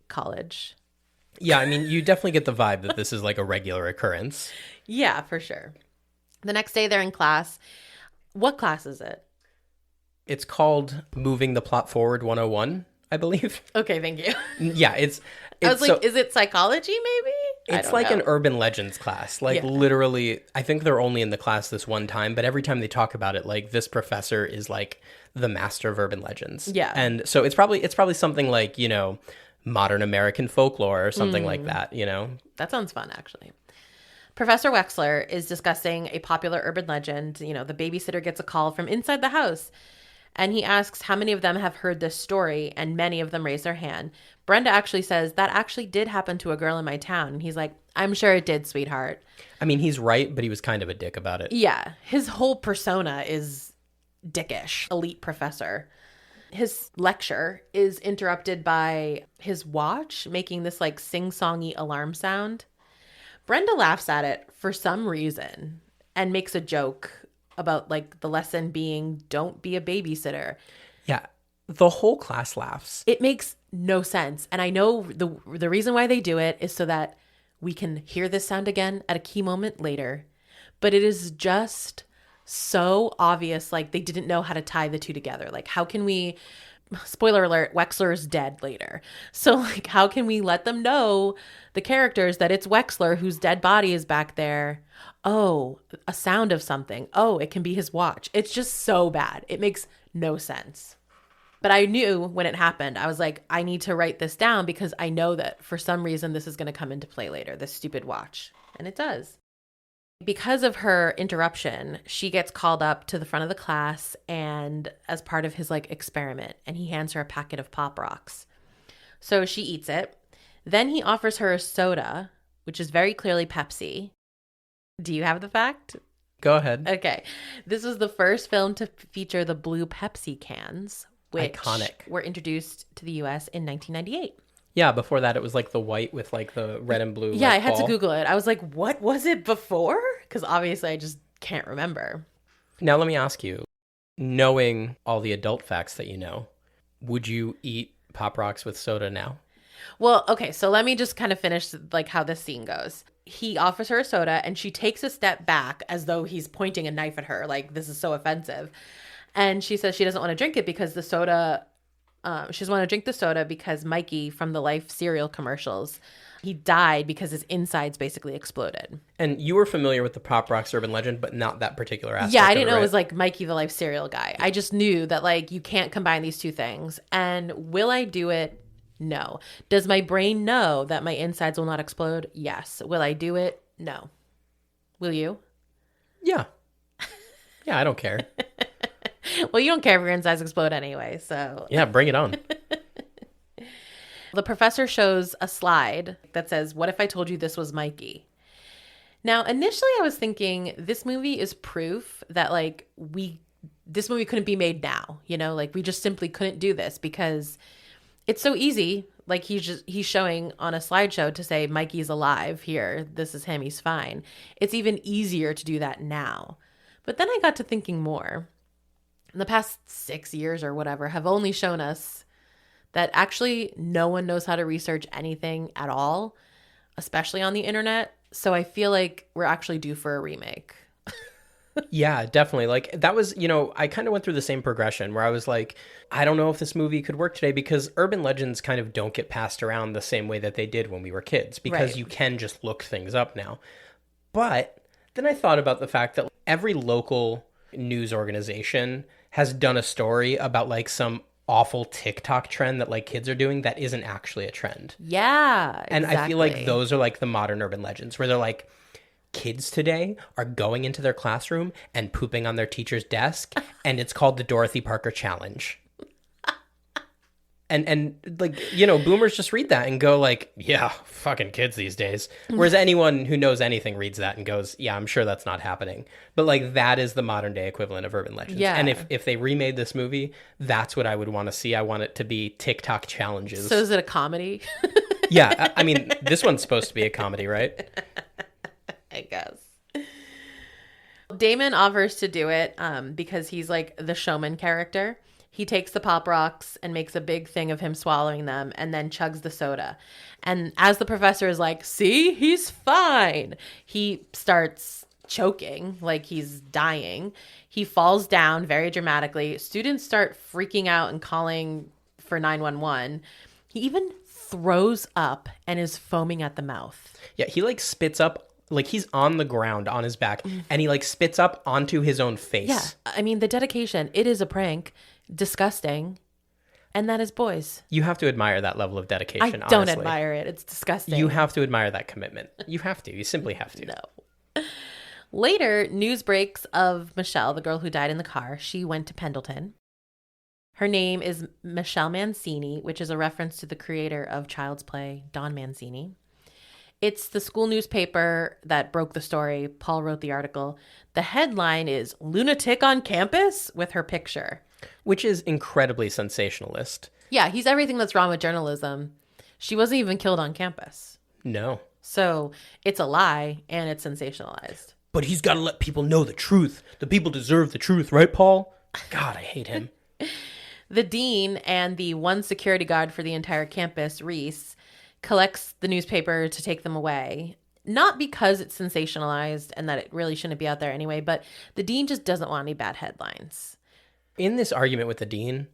College. Yeah, I mean, you definitely get the vibe that this is like a regular occurrence. Yeah, for sure. The next day they're in class. What class is it? It's called Moving the Plot Forward 101, I believe. Okay, thank you. Yeah, it's I was like, so, is it psychology maybe? it's like an urban legends class. Like literally, I think they're only in the class this one time, but every time they talk about it, like this professor is like the master of urban legends. Yeah. And so it's probably something like, modern American folklore or something like that, That sounds fun, actually. Professor Wexler is discussing a popular urban legend. The babysitter gets a call from inside the house, and he asks how many of them have heard this story, and many of them raise their hand. Brenda actually says, that actually did happen to a girl in my town. And he's like, I'm sure it did, sweetheart. I mean, he's right, but he was kind of a dick about it. Yeah, his whole persona is dickish, elite professor. His lecture is interrupted by his watch making this like sing-songy alarm sound. Brenda laughs at it for some reason and makes a joke about like the lesson being don't be a babysitter. Yeah. The whole class laughs. It makes no sense. And I know the reason why they do it is so that we can hear this sound again at a key moment later. But it is just so obvious, like they didn't know how to tie the two together. Like, how can we, spoiler alert, Wexler is dead later. So like, how can we let them know, the characters, that it's Wexler whose dead body is back there? Oh, a sound of something. Oh, it can be his watch. It's just so bad. It makes no sense. But I knew when it happened, I was like, I need to write this down because I know that for some reason this is going to come into play later, this stupid watch. And it does. Because of her interruption, she gets called up to the front of the class and as part of his like experiment, and he hands her a packet of Pop Rocks. So she eats it. Then he offers her a soda, which is very clearly Pepsi. Do you have the fact? Go ahead. Okay. This was the first film to feature the blue Pepsi cans, which Iconic. were introduced to the US in 1998. Yeah, before that it was like the white with like the red and blue. Yeah, like, I had to ball. Google it. I was like, what was it before? Because obviously I just can't remember. Now let me ask you, knowing all the adult facts that you know, would you eat Pop Rocks with soda now? Well, okay, so let me just kind of finish like how this scene goes. He offers her a soda and she takes a step back as though he's pointing a knife at her. Like, this is so offensive. And she says she doesn't want to drink it because the soda, she doesn't want to drink the soda because Mikey from the Life cereal commercials, he died because his insides basically exploded. And you were familiar with the Pop Rocks urban legend, but not that particular aspect. Yeah, I didn't know right? it was like Mikey the Life cereal guy. I just knew that like you can't combine these two things. And will I do it? No. Does my brain know that my insides will not explode? Yes. Will I do it? No. Will you? Yeah. Yeah, I don't care. Well, you don't care if your insides explode anyway, so. Yeah, bring it on. The professor shows a slide that says, "What if I told you this was Mikey?" Now, initially I was thinking this movie is proof that like this movie couldn't be made now, you know, like we just simply couldn't do this because it's so easy. Like he's showing on a slideshow to say Mikey's alive here. This is him. He's fine. It's even easier to do that now. But then I got to thinking more. The past 6 years or whatever have only shown us that actually no one knows how to research anything at all, especially on the internet. So I feel like we're actually due for a remake. Yeah, definitely. Like that was, you know, I kind of went through the same progression where I was like, I don't know if this movie could work today because urban legends kind of don't get passed around the same way that they did when we were kids because Right. you can just look things up now. But then I thought about the fact that every local news organization has done a story about like some awful TikTok trend that like kids are doing that isn't actually a trend. Yeah, And I feel like exactly. those are like the modern urban legends where they're like, kids today are going into their classroom and pooping on their teacher's desk, and it's called the Dorothy Parker Challenge. And like, you know, boomers just read that and go like, yeah, fucking kids these days. Whereas anyone who knows anything reads that and goes, yeah, I'm sure that's not happening. But like that is the modern day equivalent of urban legends. Yeah. And if they remade this movie, that's what I would want to see. I want it to be TikTok challenges. So is it a comedy? Yeah, I mean, this one's supposed to be a comedy, right? I guess. Damon offers to do it because he's like the showman character. He takes the Pop Rocks and makes a big thing of him swallowing them and then chugs the soda. And as the professor is like, see, he's fine, he starts choking like he's dying. He falls down very dramatically. Students start freaking out and calling for 911. He even throws up and is foaming at the mouth. Yeah, he like spits up, like he's on the ground on his back, and he like spits up onto his own face. Yeah. I mean, the dedication, it is a prank. Disgusting. And that is boys. You have to admire that level of dedication, I don't honestly. admire it. It's disgusting. You have to admire that commitment. You have to. You simply have to. No. Later, news breaks of Michelle, the girl who died in the car. She went to Pendleton. Her name is Michelle Mancini, which is a reference to the creator of Child's Play, Don Mancini. It's the school newspaper that broke the story. Paul wrote the article. The headline is "Lunatic on Campus" with her picture. Which is incredibly sensationalist. Yeah, he's everything that's wrong with journalism. She wasn't even killed on campus. No. So it's a lie and it's sensationalized. but he's got to let people know the truth. The people deserve the truth, right, Paul? God, I hate him. The dean and the one security guard for the entire campus, Reese, collects the newspaper to take them away. Not because it's sensationalized and that it really shouldn't be out there anyway, but the dean just doesn't want any bad headlines. In this argument with the dean,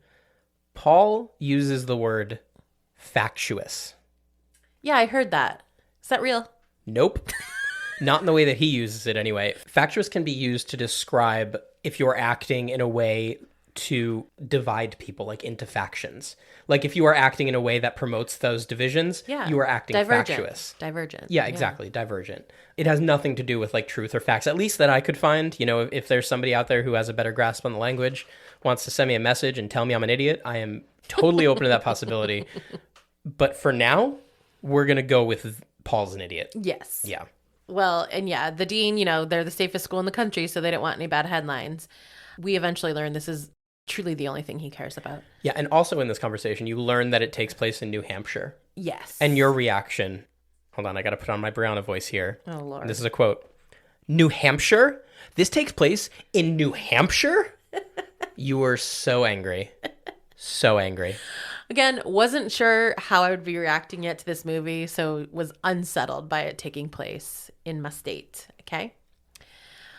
Paul uses the word factious. Yeah, I heard that. Is that real? Nope. Not in the way that he uses it anyway. Factious can be used to describe if you're acting in a way to divide people, like into factions. Like if you are acting in a way that promotes those divisions, you are acting factious. Divergent. Yeah, exactly. Divergent. It has nothing to do with like truth or facts, at least that I could find. You know, if there's somebody out there who has a better grasp on the language, wants to send me a message and tell me I'm an idiot, I am totally open to that possibility. But for now, we're going to go with Paul's an idiot. Yes. Yeah. Well, and yeah, the dean, you know, they're the safest school in the country, so they don't want any bad headlines. We eventually learn this is truly the only thing he cares about. Yeah, and also in this conversation, you learn that it takes place in New Hampshire. Yes. And your reaction, hold on, I got to put on my Brianna voice here. Oh, Lord. This is a quote. New Hampshire? This takes place in New Hampshire? You were so angry. So angry. Again, wasn't sure how I would be reacting yet to this movie, so was unsettled by it taking place in my state, okay?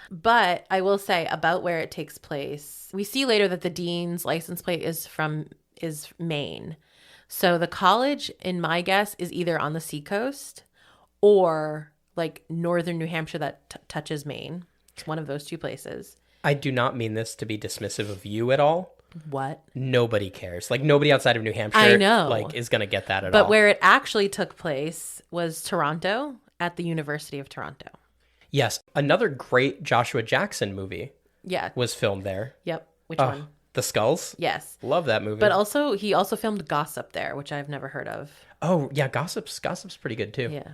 But I will say about where it takes place, we see later that the dean's license plate is Maine. So the college, in my guess, is either on the seacoast or like northern New Hampshire that touches Maine. It's one of those two places. I do not mean this to be dismissive of you at all. What? Nobody cares. Like nobody outside of New Hampshire I know. like is going to get that at all. But where it actually took place was Toronto, at the University of Toronto. Yes, another great Joshua Jackson movie Yeah. was filmed there. Yep. Which one? The Skulls? Yes. Love that movie. But also, he also filmed Gossip there, which I've never heard of. Oh, yeah, Gossip's pretty good too. Yeah.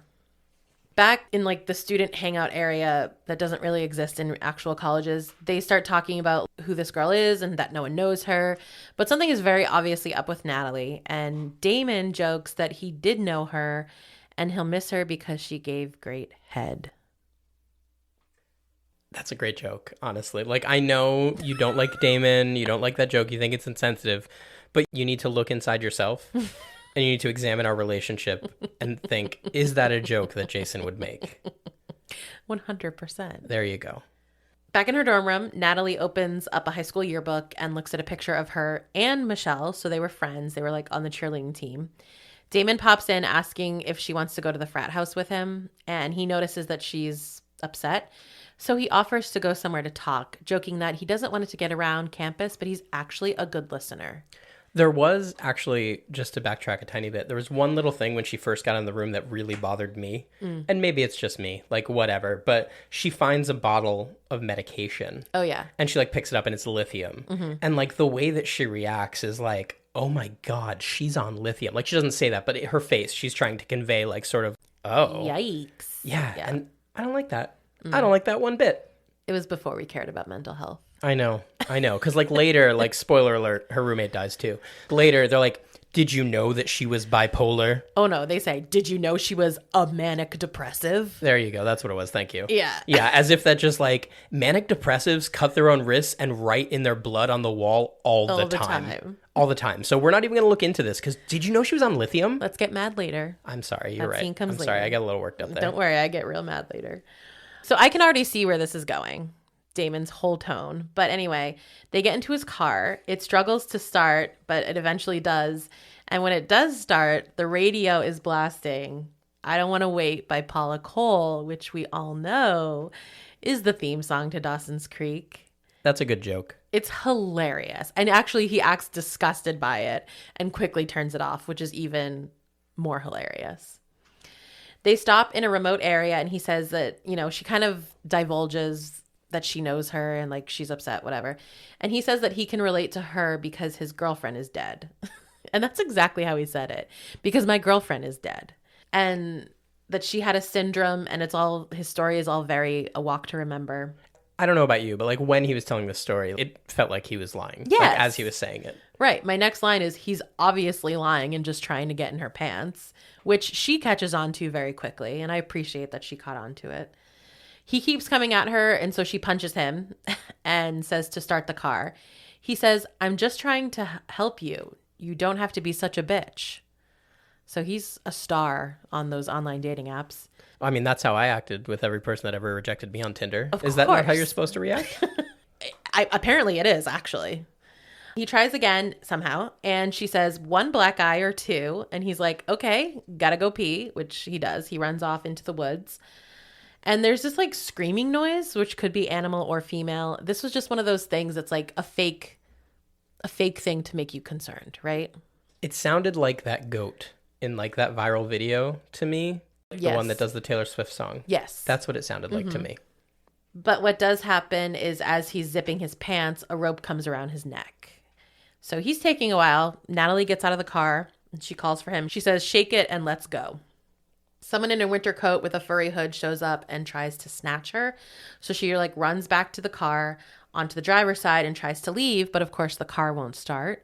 Back in like the student hangout area that doesn't really exist in actual colleges, they start talking about who this girl is and that no one knows her. But something is very obviously up with Natalie. And Damon jokes that he did know her and he'll miss her because she gave great head. That's a great joke, honestly. Like, I know you don't like Damon, you don't like that joke, you think it's insensitive, but you need to look inside yourself and you need to examine our relationship and think, is that a joke that Jason would make? 100%. There you go. Back in her dorm room, Natalie opens up a high school yearbook and looks at a picture of her and Michelle. So they were friends. They were like on the cheerleading team. Damon pops in asking if she wants to go to the frat house with him, and he notices that she's upset. So he offers to go somewhere to talk, joking that he doesn't want it to get around campus, but he's actually a good listener. There was actually, just to backtrack a tiny bit, there was one little thing when she first got in the room that really bothered me. And maybe it's just me, like whatever. But she finds a bottle of medication. Oh, yeah. And she like picks it up and it's lithium. And like the way that she reacts is like, oh my God, she's on lithium. Like she doesn't say that, but her face, she's trying to convey like sort of, oh. Yikes. Yeah. And I don't like that. I don't like that one bit. It was before we cared about mental health. I know. Because like later, like spoiler alert, her roommate dies too. Later, they're like, did you know that she was bipolar? Oh no, they say, did you know she was a manic depressive? There you go. That's what it was. Thank you. Yeah. Yeah, as if that just like manic depressives cut their own wrists and write in their blood on the wall all the time. All the time. So we're not even going to look into this because did you know she was on lithium? Let's get mad later. I'm sorry. You're That right. scene comes I'm sorry. later. I got a little worked up there. Don't worry, I get real mad later. So I can already see where this is going. Damon's whole tone. But anyway, they get into his car. It struggles to start, but it eventually does. And when it does start, the radio is blasting I Don't Want to Wait by Paula Cole, which we all know is the theme song to Dawson's Creek. That's a good joke. It's hilarious. And actually, he acts disgusted by it and quickly turns it off, which is even more hilarious. They stop in a remote area and he says that, you know, she kind of divulges that she knows her and like she's upset, whatever. And he says that he can relate to her because his girlfriend is dead. And that's exactly how he said it. Because my girlfriend is dead. And that she had a syndrome and his story is all very a walk to remember. I don't know about you, but like when he was telling this story, it felt like he was lying. Yes. Like, as he was saying it. Right. My next line is he's obviously lying and just trying to get in her pants, which she catches on to very quickly. And I appreciate that she caught on to it. He keeps coming at her, and so she punches him and says to start the car. He says, "I'm just trying to help you. You don't have to be such a bitch." So he's a star on those online dating apps. I mean, that's how I acted with every person that ever rejected me on Tinder. Of Is that not how course. you're supposed to react? Apparently it is, actually. He tries again somehow, and she says, "1 black eye or 2." And he's like, "Okay, gotta go pee," which he does. He runs off into the woods. And there's this like screaming noise, which could be animal or female. This was just one of those things that's like a fake thing to make you concerned, right? It sounded like that goat in like that viral video to me. Like the one that does the Taylor Swift song. Yes. That's what it sounded like to me. But what does happen is as he's zipping his pants, a rope comes around his neck. So he's taking a while. Natalie gets out of the car and she calls for him. She says, "Shake it and let's go." Someone in a winter coat with a furry hood shows up and tries to snatch her. So she like runs back to the car onto the driver's side and tries to leave. But of course the car won't start.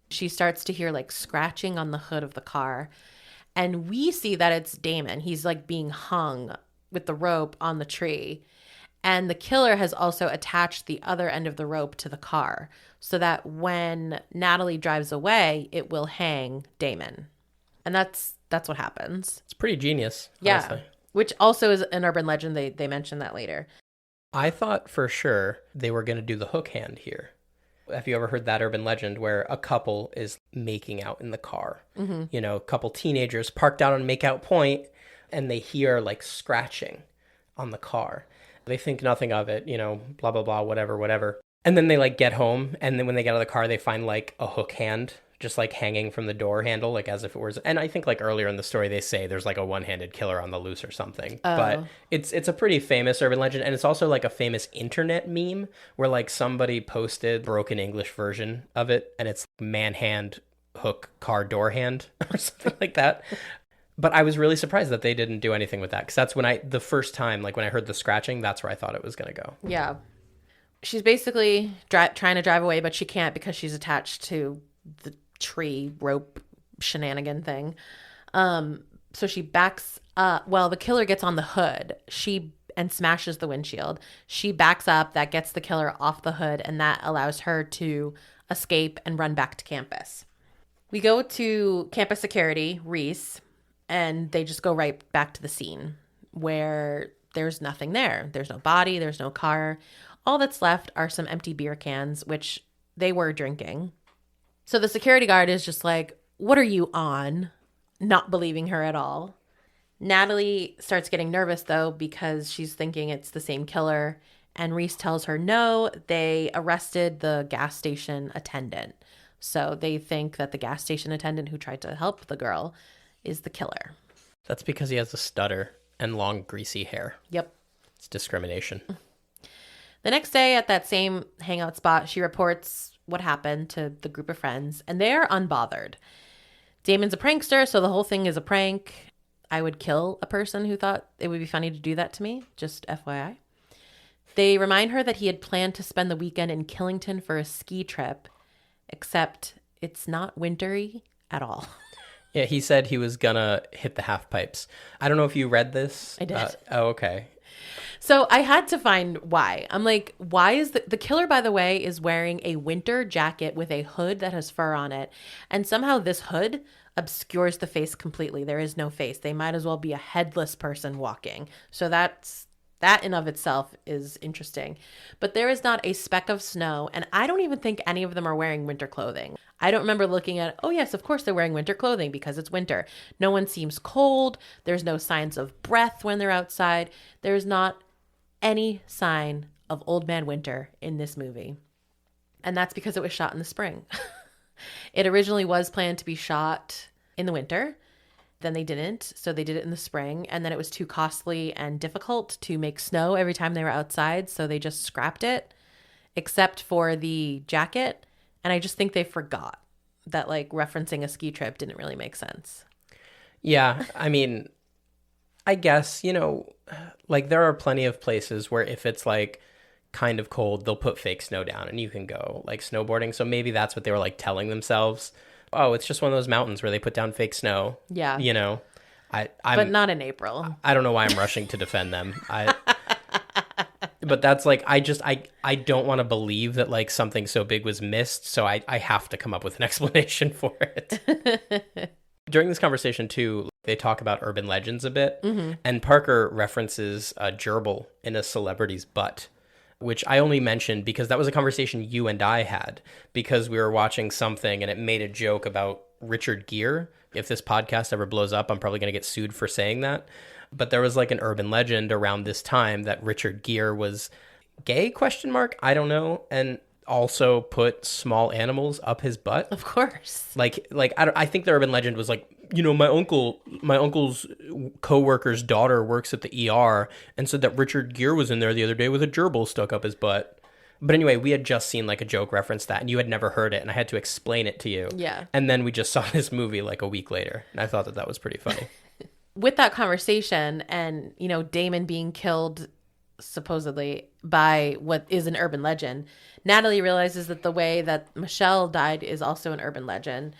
She starts to hear like scratching on the hood of the car. And we see that it's Damon. He's like being hung with the rope on the tree. And the killer has also attached the other end of the rope to the car so that when Natalie drives away, it will hang Damon. And that's what happens. It's pretty genius. Yeah. Honestly. Which also is an urban legend. They mention that later. I thought for sure they were going to do the hook hand here. Have you ever heard that urban legend where a couple is making out in the car? Mm-hmm. You know, a couple teenagers parked out on make-out point and they hear like scratching on the car. They think nothing of it, you know, blah, blah, blah, whatever. And then they like get home. And then when they get out of the car, they find like a hook hand just like hanging from the door handle, like as if it was. And I think like earlier in the story, they say there's like a one-handed killer on the loose or something. Oh. But it's a pretty famous urban legend. And it's also like a famous internet meme where like somebody posted broken English version of it. And it's man hand hook car door hand or something like that. But I was really surprised that they didn't do anything with that. Because that's when the first time, like when I heard the scratching, that's where I thought it was going to go. Yeah. She's basically trying to drive away, but she can't because she's attached to the tree rope shenanigan thing. So she backs up. Well, the killer gets on the hood. And smashes the windshield. She backs up. That gets the killer off the hood. And that allows her to escape and run back to campus. We go to campus security, Reese. And they just go right back to the scene where there's nothing there. There's no body. There's no car. All that's left are some empty beer cans, which they were drinking. So the security guard is just like, "What are you on?" Not believing her at all. Natalie starts getting nervous, though, because she's thinking it's the same killer. And Reese tells her, no, they arrested the gas station attendant. So they think that the gas station attendant who tried to help the girl is the killer. That's because he has a stutter and long, greasy hair. Yep. It's discrimination. The next day at that same hangout spot, she reports what happened to the group of friends, and they're unbothered. Damon's a prankster, so the whole thing is a prank. I would kill a person who thought it would be funny to do that to me, just FYI. They remind her that he had planned to spend the weekend in Killington for a ski trip, except it's not wintry at all. Yeah, he said he was gonna hit the half pipes. I don't know if you read this. I did. Okay. So I had to find why. I'm like, why is the killer, by the way, is wearing a winter jacket with a hood that has fur on it. And somehow this hood obscures the face completely. There is no face. They might as well be a headless person walking. So that in of itself is interesting. But there is not a speck of snow. And I don't even think any of them are wearing winter clothing. I don't remember looking at, oh yes, of course they're wearing winter clothing because it's winter. No one seems cold. There's no signs of breath when they're outside. There's not any sign of old man winter in this movie. And that's because it was shot in the spring. It originally was planned to be shot in the winter. Then they didn't. So they did it in the spring. And then it was too costly and difficult to make snow every time they were outside. So they just scrapped it, except for the jacket. And I just think they forgot that like referencing a ski trip didn't really make sense. Yeah, I mean, I guess, like there are plenty of places where if it's like kind of cold, they'll put fake snow down and you can go like snowboarding. So maybe that's what they were like telling themselves. Oh, it's just one of those mountains where they put down fake snow. Yeah. I'm but not in April. I don't know why I'm rushing to defend them. But that's like, I don't want to believe that like something so big was missed. So I have to come up with an explanation for it. During this conversation too, they talk about urban legends a bit. And Parker references a gerbil in a celebrity's butt, which I only mentioned because that was a conversation you and I had because we were watching something and it made a joke about Richard Gere. If this podcast ever blows up, I'm probably going to get sued for saying that. But there was like an urban legend around this time that Richard Gere was gay, ? I don't know. And also put small animals up his butt. Of course. Like I think the urban legend was like, you know, my uncle's coworker's daughter works at the ER and said that Richard Gere was in there the other day with a gerbil stuck up his butt. But anyway, we had just seen like a joke reference that and you had never heard it and I had to explain it to you. Yeah. And then we just saw this movie like a week later and I thought that was pretty funny. With that conversation and, you know, Damon being killed supposedly by what is an urban legend, Natalie realizes that the way that Michelle died is also an urban legend.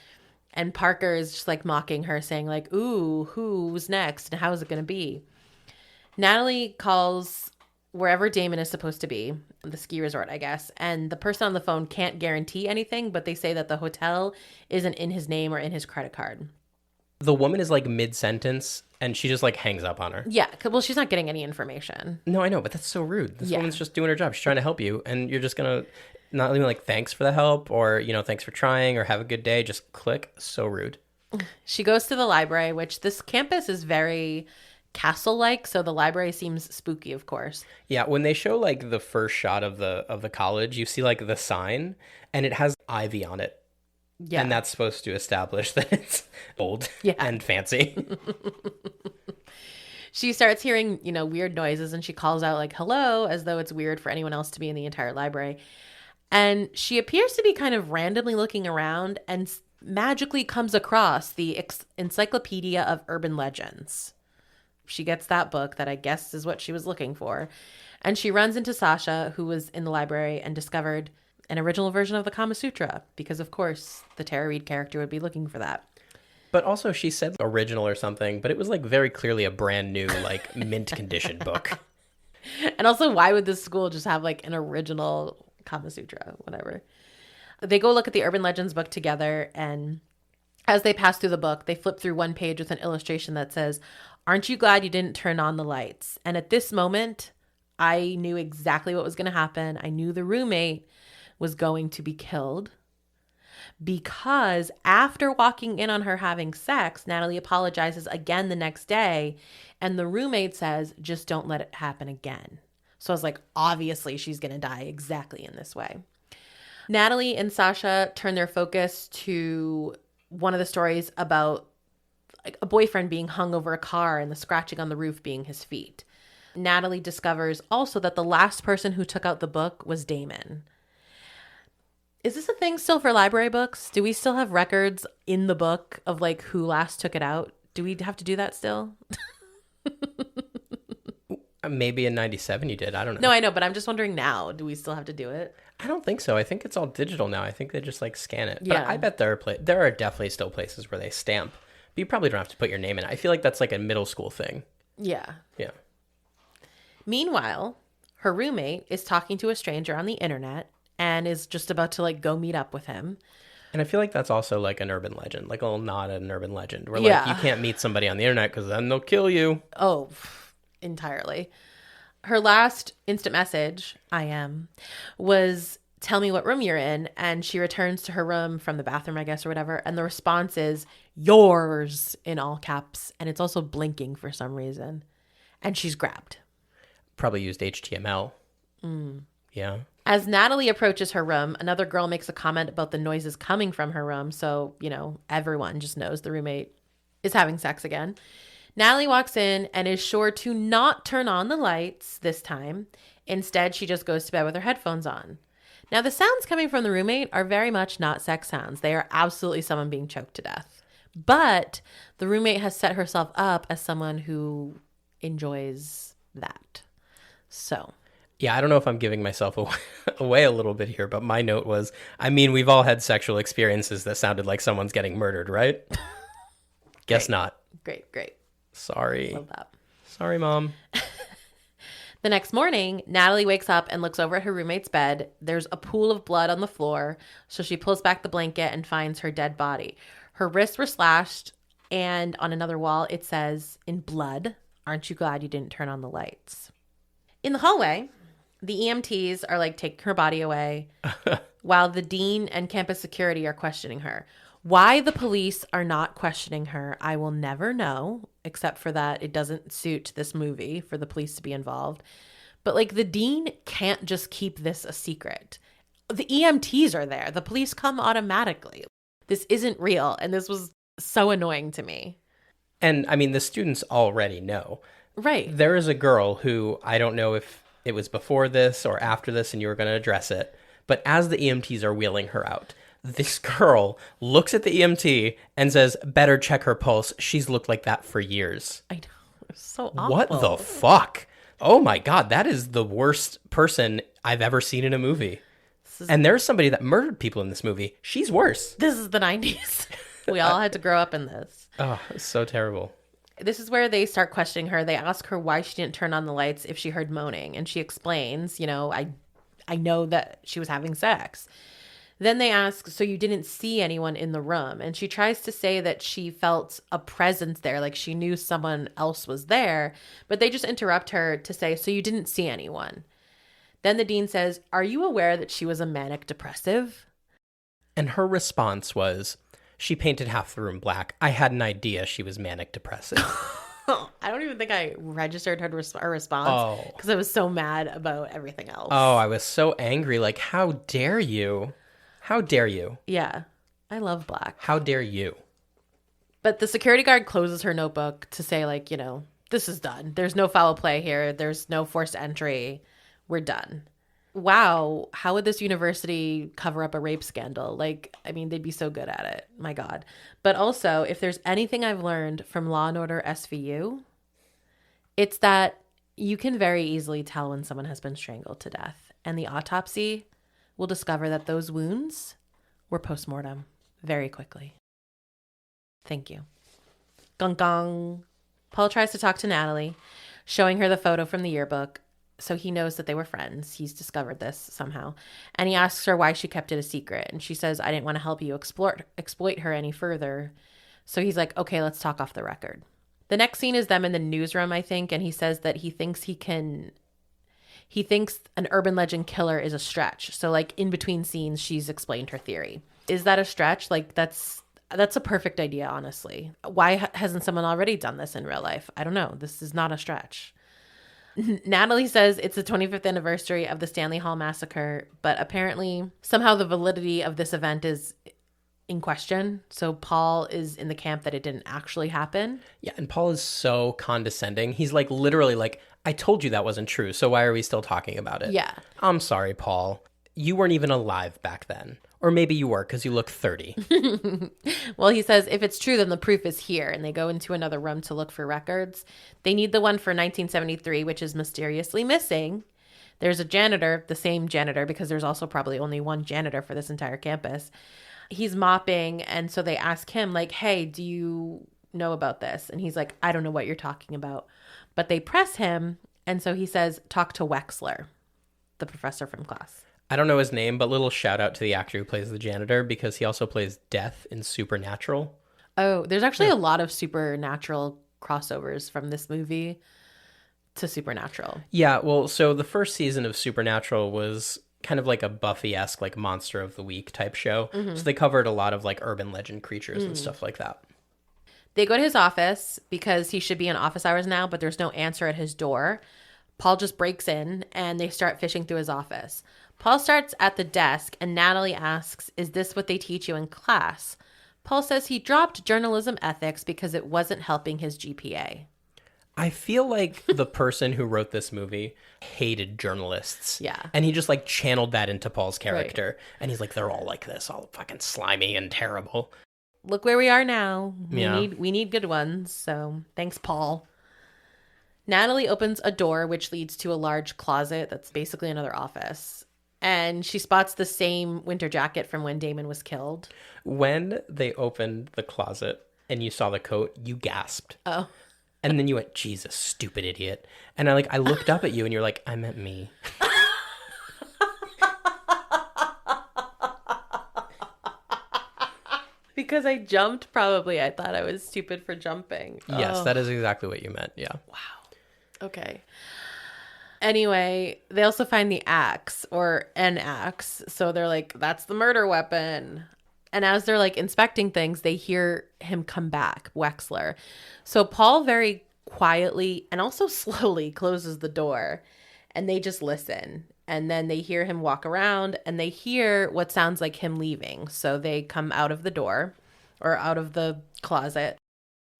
And Parker is just like mocking her, saying like, ooh, who's next? And how is it going to be? Natalie calls wherever Damon is supposed to be, the ski resort, I guess. And the person on the phone can't guarantee anything, but they say that the hotel isn't in his name or in his credit card. The woman is like mid-sentence and she just like hangs up on her. Yeah, well, she's not getting any information. No, I know, but that's so rude. This woman's just doing her job. She's trying to help you and you're just going to not even like thanks for the help or, you know, thanks for trying or have a good day. Just click. So rude. She goes to the library, which this campus is very castle-like, so the library seems spooky, of course. Yeah, when they show like the first shot of the college, you see like the sign and it has ivy on it. Yeah. And that's supposed to establish that it's old and fancy. She starts hearing, you know, weird noises and she calls out like, hello, as though it's weird for anyone else to be in the entire library. And she appears to be kind of randomly looking around and magically comes across the Encyclopedia of Urban Legends. She gets that book that I guess is what she was looking for. And she runs into Sasha, who was in the library and discovered an original version of the Kama Sutra, because of course the Tara Reid character would be looking for that. But also she said original or something, but it was like very clearly a brand new, like mint condition book. And also, why would this school just have like an original Kama Sutra, whatever? They go look at the Urban Legends book together, and as they pass through the book, they flip through one page with an illustration that says, "Aren't you glad you didn't turn on the lights?" And at this moment, I knew exactly what was going to happen. I knew the roommate was going to be killed because after walking in on her having sex, Natalie apologizes again the next day, and the roommate says, just don't let it happen again. So I was like, obviously she's going to die exactly in this way. Natalie and Sasha turn their focus to one of the stories about like a boyfriend being hung over a car and the scratching on the roof being his feet. Natalie discovers also that the last person who took out the book was Damon. Is this a thing still for library books? Do we still have records in the book of like who last took it out? Do we have to do that still? Maybe in 97 you did. I don't know. No, I know, but I'm just wondering now. Do we still have to do it? I don't think so. I think it's all digital now. I think they just like scan it. But Yeah. I bet there are definitely still places where they stamp. But you probably don't have to put your name in it. I feel like that's like a middle school thing. Yeah. Yeah. Meanwhile, her roommate is talking to a stranger on the internet and is just about to like go meet up with him. And I feel like that's also like an urban legend, like a little nod at an urban legend where Yeah. like you can't meet somebody on the internet because then they'll kill you. Oh, entirely. Her last instant message, was tell me what room you're in. And she returns to her room from the bathroom, I guess, or whatever. And the response is yours in all caps. And it's also blinking for some reason. And she's grabbed. Probably used HTML. Yeah. As Natalie approaches her room, another girl makes a comment about the noises coming from her room. So, you know, everyone just knows the roommate is having sex again. Natalie walks in and is sure to not turn on the lights this time. Instead, she just goes to bed with her headphones on. Now, the sounds coming from the roommate are very much not sex sounds. They are absolutely someone being choked to death. But the roommate has set herself up as someone who enjoys that. So... Yeah, I don't know if I'm giving myself away a little bit here, but my note was, I mean, we've all had sexual experiences that sounded like someone's getting murdered, right? Guess not. Great. Sorry. Love that. Sorry, Mom. The next morning, Natalie wakes up and looks over at her roommate's bed. There's a pool of blood on the floor, so she pulls back the blanket and finds her dead body. Her wrists were slashed, and on another wall it says, in blood, "Aren't you glad you didn't turn on the lights?" In the hallway, the EMTs are like taking her body away while the dean and campus security are questioning her. Why the police are not questioning her, I will never know, except for that it doesn't suit this movie for the police to be involved. But like the dean can't just keep this a secret. The EMTs are there. The police come automatically. This isn't real. And this was so annoying to me. And I mean, the students already know. Right. There is a girl who, I don't know if it was before this or after this and you were going to address it, but as the EMTs are wheeling her out, this girl looks at the EMT and says, "Better check her pulse. She's looked like that for years." I know. It's so awful. What the fuck? Oh my God, that is the worst person I've ever seen in a movie. And there's somebody that murdered people in this movie. She's worse. This is the 90s. We all had to grow up in this. Oh, it's so terrible. This is where they start questioning her. They ask her why she didn't turn on the lights if she heard moaning. And she explains, I know that she was having sex. Then they ask, so you didn't see anyone in the room? And she tries to say that she felt a presence there, like she knew someone else was there. But they just interrupt her to say, so you didn't see anyone? Then the dean says, are you aware that she was a manic depressive? And her response was, she painted half the room black. I had an idea she was manic depressive. I don't even think I registered her response because I was so mad about everything else. Oh, I was so angry. Like, how dare you? How dare you? Yeah, I love black. How dare you? But the security guard closes her notebook to say, this is done. There's no foul play here. There's no forced entry. We're done. Wow, how would this university cover up a rape scandal? They'd be so good at it. My God. But also, if there's anything I've learned from Law & Order SVU, it's that you can very easily tell when someone has been strangled to death. And the autopsy will discover that those wounds were postmortem very quickly. Thank you. Gong gong. Paul tries to talk to Natalie, showing her the photo from the yearbook. So he knows that they were friends. He's discovered this somehow. And he asks her why she kept it a secret. And she says, I didn't want to help you exploit her any further. So he's like, okay, let's talk off the record. The next scene is them in the newsroom, I think. And he says that he thinks an urban legend killer is a stretch. So in between scenes, she's explained her theory. Is that a stretch? That's a perfect idea, honestly. Why hasn't someone already done this in real life? I don't know. This is not a stretch. Natalie says it's the 25th anniversary of the Stanley Hall massacre, but apparently somehow the validity of this event is in question. So Paul is in the camp that it didn't actually happen. Yeah, and Paul is so condescending. He's literally I told you that wasn't true, so why are we still talking about it? Yeah. I'm sorry, Paul. You weren't even alive back then. Or maybe you were because you look 30. Well, he says if it's true, then the proof is here. And they go into another room to look for records. They need the one for 1973, which is mysteriously missing. There's a janitor, the same janitor, because there's also probably only one janitor for this entire campus. He's mopping. And so they ask him, hey, do you know about this? And he's like, I don't know what you're talking about. But they press him. And so he says, talk to Wexler, the professor from class. I don't know his name, but little shout out to the actor who plays the janitor because he also plays Death in Supernatural. Oh, there's actually a lot of Supernatural crossovers from this movie to Supernatural. Yeah, well, so the first season of Supernatural was kind of like a Buffy-esque, Monster of the Week type show. Mm-hmm. So they covered a lot of urban legend creatures and stuff like that. They go to his office because he should be in office hours now, but there's no answer at his door. Paul just breaks in and they start fishing through his office. Paul starts at the desk and Natalie asks, is this what they teach you in class? Paul says he dropped journalism ethics because it wasn't helping his GPA. I feel like the person who wrote this movie hated journalists. Yeah. And he just channeled that into Paul's character. Right. And he's like, they're all like this, all fucking slimy and terrible. Look where we are now. Yeah. We need good ones. So thanks, Paul. Natalie opens a door which leads to a large closet that's basically another office. And she spots the same winter jacket from when Damon was killed. When they opened the closet and you saw the coat, you gasped. Oh. And then you went, Jesus, stupid idiot. And I looked up at you and you're like, I meant me. Because I jumped, probably. I thought I was stupid for jumping. Yes, that is exactly what you meant. Yeah. Okay. Anyway, they also find the axe or an axe. So they're like, that's the murder weapon. And as they're like inspecting things, they hear him come back, Wexler. So Paul very quietly and also slowly closes the door and they just listen. And then they hear him walk around and they hear what sounds like him leaving. So they come out of the door or out of the closet.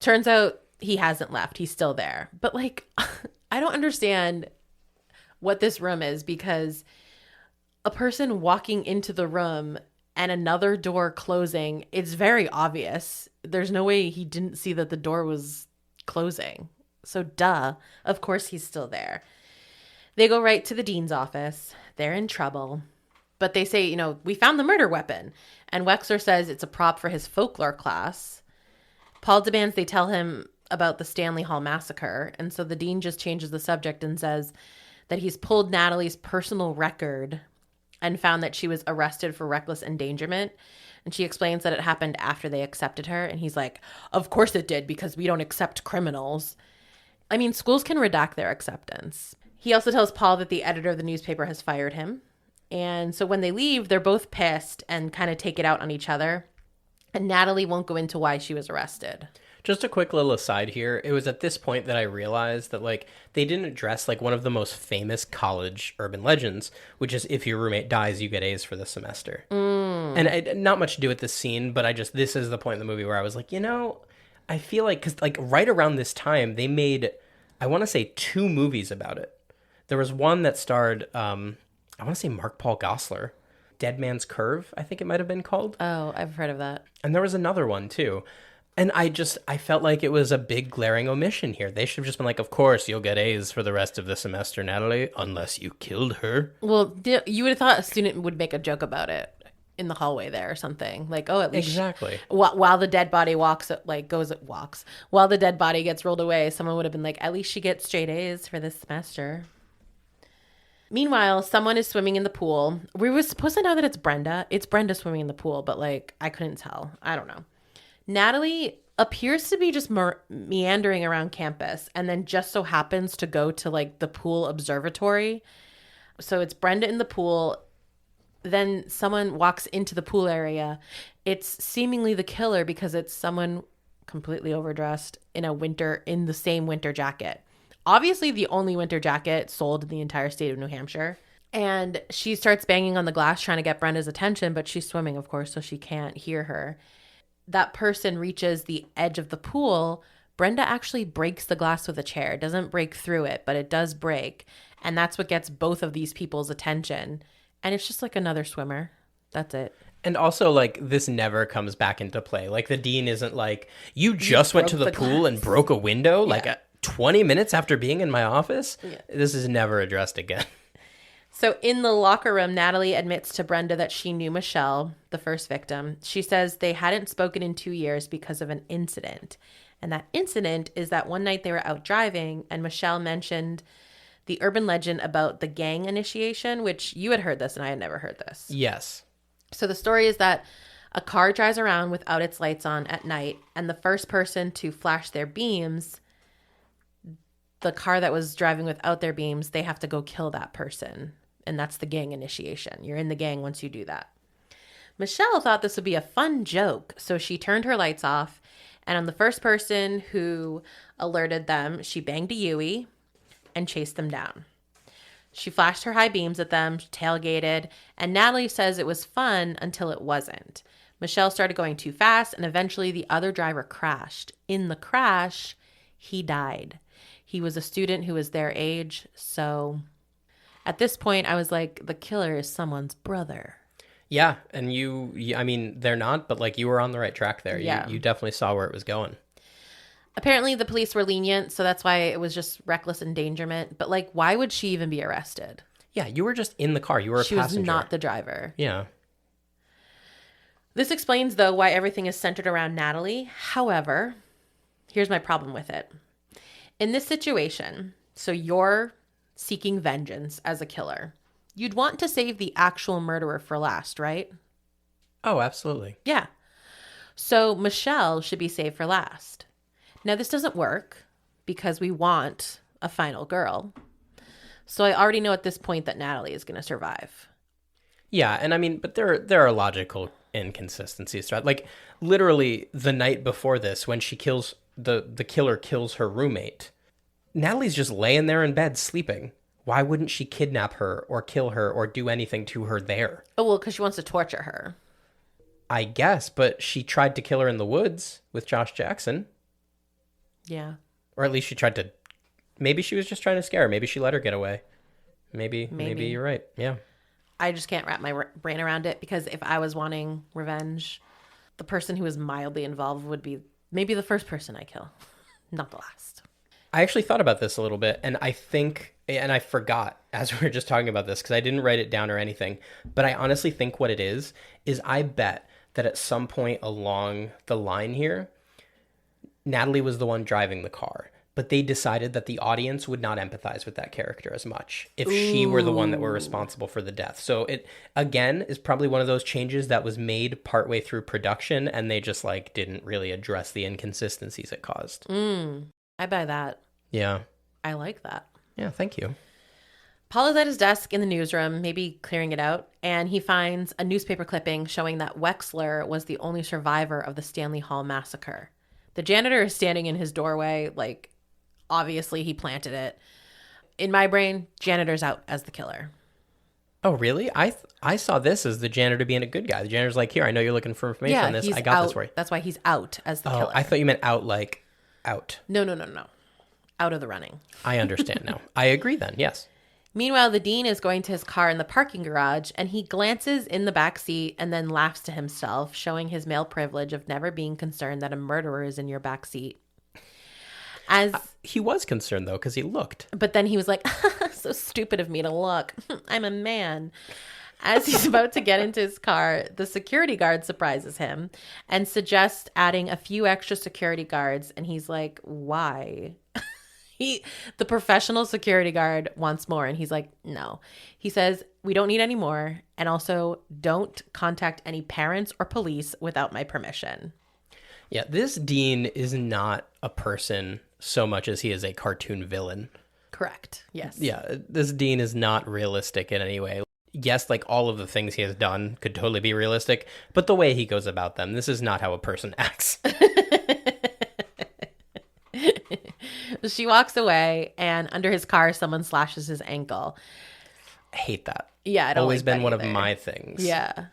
Turns out he hasn't left. He's still there. But like, I don't understand what this room is, because a person walking into the room and another door closing, it's very obvious. There's no way he didn't see that the door was closing. So duh, of course he's still there. They go right to the dean's office. They're in trouble. But they say, we found the murder weapon. And Wexler says it's a prop for his folklore class. Paul demands they tell him about the Stanley Hall massacre. And so the dean just changes the subject and says that he's pulled Natalie's personal record and found that she was arrested for reckless endangerment. And she explains that it happened after they accepted her. And he's like, of course it did, because we don't accept criminals. I mean, schools can redact their acceptance. He also tells Paul that the editor of the newspaper has fired him. And so when they leave, they're both pissed and kind of take it out on each other. And Natalie won't go into why she was arrested. Just a quick little aside here. It was at this point that I realized that, they didn't address, one of the most famous college urban legends, which is if your roommate dies, you get A's for the semester. And not much to do with this scene, but this is the point in the movie where I was like, I feel like, because, right around this time, they made, I want to say, 2 movies about it. There was one that starred, I want to say Mark Paul Gosselaar. Dead Man's Curve, I think it might have been called. Oh, I've heard of that. And there was another one, too. And I felt like it was a big glaring omission here. They should have just been like, of course, you'll get A's for the rest of the semester, Natalie, unless you killed her. Well, you would have thought a student would make a joke about it in the hallway there or something. Like, oh, at least. Exactly. While the dead body while the dead body gets rolled away, someone would have been like, at least she gets straight A's for this semester. Meanwhile, someone is swimming in the pool. We were supposed to know that it's Brenda. It's Brenda swimming in the pool, but I couldn't tell. I don't know. Natalie appears to be just meandering around campus and then just so happens to go to the pool observatory. So it's Brenda in the pool. Then someone walks into the pool area. It's seemingly the killer because it's someone completely overdressed in the same winter jacket. Obviously the only winter jacket sold in the entire state of New Hampshire. And she starts banging on the glass trying to get Brenda's attention, but she's swimming, of course, so she can't hear her. That person reaches the edge of the pool. Brenda actually breaks the glass with a chair. It doesn't break through it, but it does break. And that's what gets both of these people's attention. And it's just another swimmer. That's it. And also, this never comes back into play. The dean isn't you just went to the pool and broke a window, 20 minutes after being in my office? Yeah. This is never addressed again. So in the locker room, Natalie admits to Brenda that she knew Michelle, the first victim. She says they hadn't spoken in 2 years because of an incident. And that incident is that one night they were out driving and Michelle mentioned the urban legend about the gang initiation, which you had heard this and I had never heard this. Yes. So the story is that a car drives around without its lights on at night, and the first person to flash their beams, the car that was driving without their beams, they have to go kill that person. And that's the gang initiation. You're in the gang once you do that. Michelle thought this would be a fun joke, so she turned her lights off, and on the first person who alerted them, she banged a Yui and chased them down. She flashed her high beams at them, tailgated, and Natalie says it was fun until it wasn't. Michelle started going too fast, and eventually the other driver crashed. In the crash, he died. He was a student who was their age, so at this point, I was like, the killer is someone's brother. Yeah, and I mean, they're not, but you were on the right track there. Yeah. You definitely saw where it was going. Apparently, the police were lenient, so that's why it was just reckless endangerment. But why would she even be arrested? Yeah, you were just in the car. You were a passenger. She was not the driver. Yeah. This explains, though, why everything is centered around Natalie. However, here's my problem with it. In this situation, so you're seeking vengeance as a killer. You'd want to save the actual murderer for last, right? Oh, absolutely. Yeah. So Michelle should be saved for last. Now, this doesn't work because we want a final girl. So I already know at this point that Natalie is going to survive. Yeah, and I mean, but there are logical inconsistencies throughout. Like, literally, the night before this, when she kills the killer kills her roommate, Natalie's just laying there in bed sleeping. Why wouldn't she kidnap her or kill her or do anything to her there? Oh, well, because she wants to torture her. I guess, but she tried to kill her in the woods with Josh Jackson. Yeah. Or at least she tried to. Maybe she was just trying to scare her. Maybe she let her get away. Maybe you're right. Yeah. I just can't wrap my brain around it because if I was wanting revenge, the person who was mildly involved would be maybe the first person I kill, not the last. I actually thought about this a little bit, and I think, and I forgot as we were just talking about this because I didn't write it down or anything, but I honestly think what it is I bet that at some point along the line here, Natalie was the one driving the car, but they decided that the audience would not empathize with that character as much if she were the one that were responsible for the death. So it, again, is probably one of those changes that was made partway through production, and they just, like, didn't really address the inconsistencies it caused. I buy that. Yeah. I like that. Yeah, thank you. Paul is at his desk in the newsroom, maybe clearing it out, and he finds a newspaper clipping showing that Wexler was the only survivor of the Stanley Hall massacre. The janitor is standing in his doorway, like, obviously he planted it. In my brain, janitor's out as the killer. Oh, really? I saw this as the janitor being a good guy. The janitor's like, here, I know you're looking for information on this. I got this for you. That's why he's out as the killer. I thought you meant out like out. No. Out of the running. I understand now. I agree then, yes. Meanwhile, the dean is going to his car in the parking garage, and he glances in the back seat and then laughs to himself, showing his male privilege of never being concerned that a murderer is in your back seat. As he was concerned, though, because he looked. But then he was like, so stupid of me to look. I'm a man. As he's about to get into his car, the security guard surprises him and suggests adding a few extra security guards. And he's like, why? The professional security guard wants more. And he's like, no. He says, we don't need any more. And also, don't contact any parents or police without my permission. Yeah, this dean is not a person so much as he is a cartoon villain. Correct. Yes. Yeah, this dean is not realistic in any way. Yes, like all of the things he has done could totally be realistic, but the way he goes about them, this is not how a person acts. She walks away, and under his car, someone slashes his ankle. I hate that. Yeah, I don't Always like been that one either. of my things. Yeah.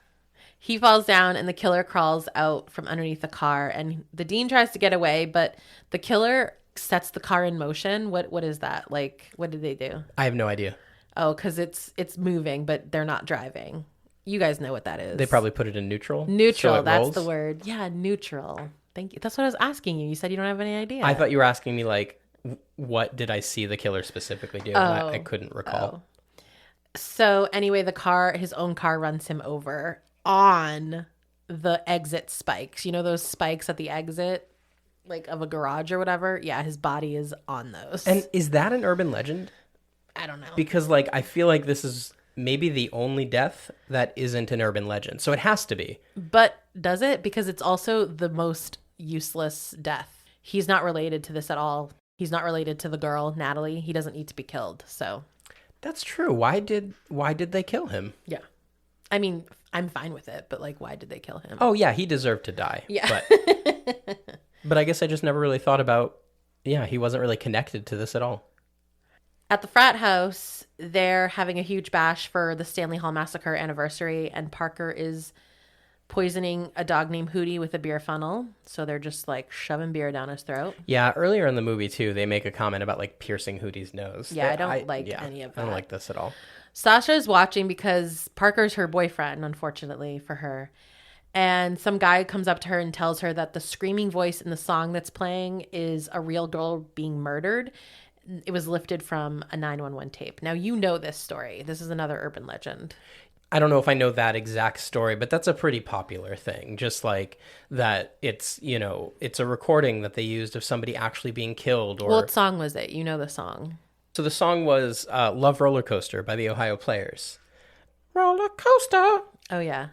He falls down, and the killer crawls out from underneath the car, and the dean tries to get away, but the killer sets the car in motion. What is that? Like, what did they do? I have no idea. Oh, because it's moving, but they're not driving. You guys know what that is. They probably put it in neutral. Neutral, so it that's rolls. the word. Yeah, neutral. Thank you. That's what I was asking you. You said you don't have any idea. I thought you were asking me, like, what did I see the killer specifically do? And I couldn't recall. So anyway, his own car runs him over on the exit spikes. You know those spikes at the exit, like of a garage or whatever? Yeah, his body is on those. And is that an urban legend? I don't know. Because, like, I feel like this is maybe the only death that isn't an urban legend. So it has to be. But does it? Because it's also the most useless death. He's not related to this at all. He's not related to the girl, Natalie. He doesn't need to be killed. So That's true. Why did they kill him? yeah. I mean, I'm fine with it, but like, why did they kill him? Oh, yeah, he deserved to die. Yeah. But I guess I just never really thought about, he wasn't really connected to this at all. At the frat house, they're having a huge bash for the Stanley Hall Massacre anniversary, and Parker is poisoning a dog named Hootie with a beer funnel. So they're just like shoving beer down his throat. Yeah, earlier in the movie, too, they make a comment about, like, piercing Hootie's nose. Yeah, I don't like any of that. I don't like this at all. Sasha is watching because Parker's her boyfriend, unfortunately for her. And some guy comes up to her and tells her that the screaming voice in the song that's playing is a real girl being murdered. It was lifted from a 911 tape. Now, you know this story. This is another urban legend. I don't know if I know that exact story, but that's a pretty popular thing. Just like that it's, it's a recording that they used of somebody actually being killed. Or What song was it? You know the song. So the song was Love Roller Coaster by the Ohio Players. Roller coaster. Oh, yeah.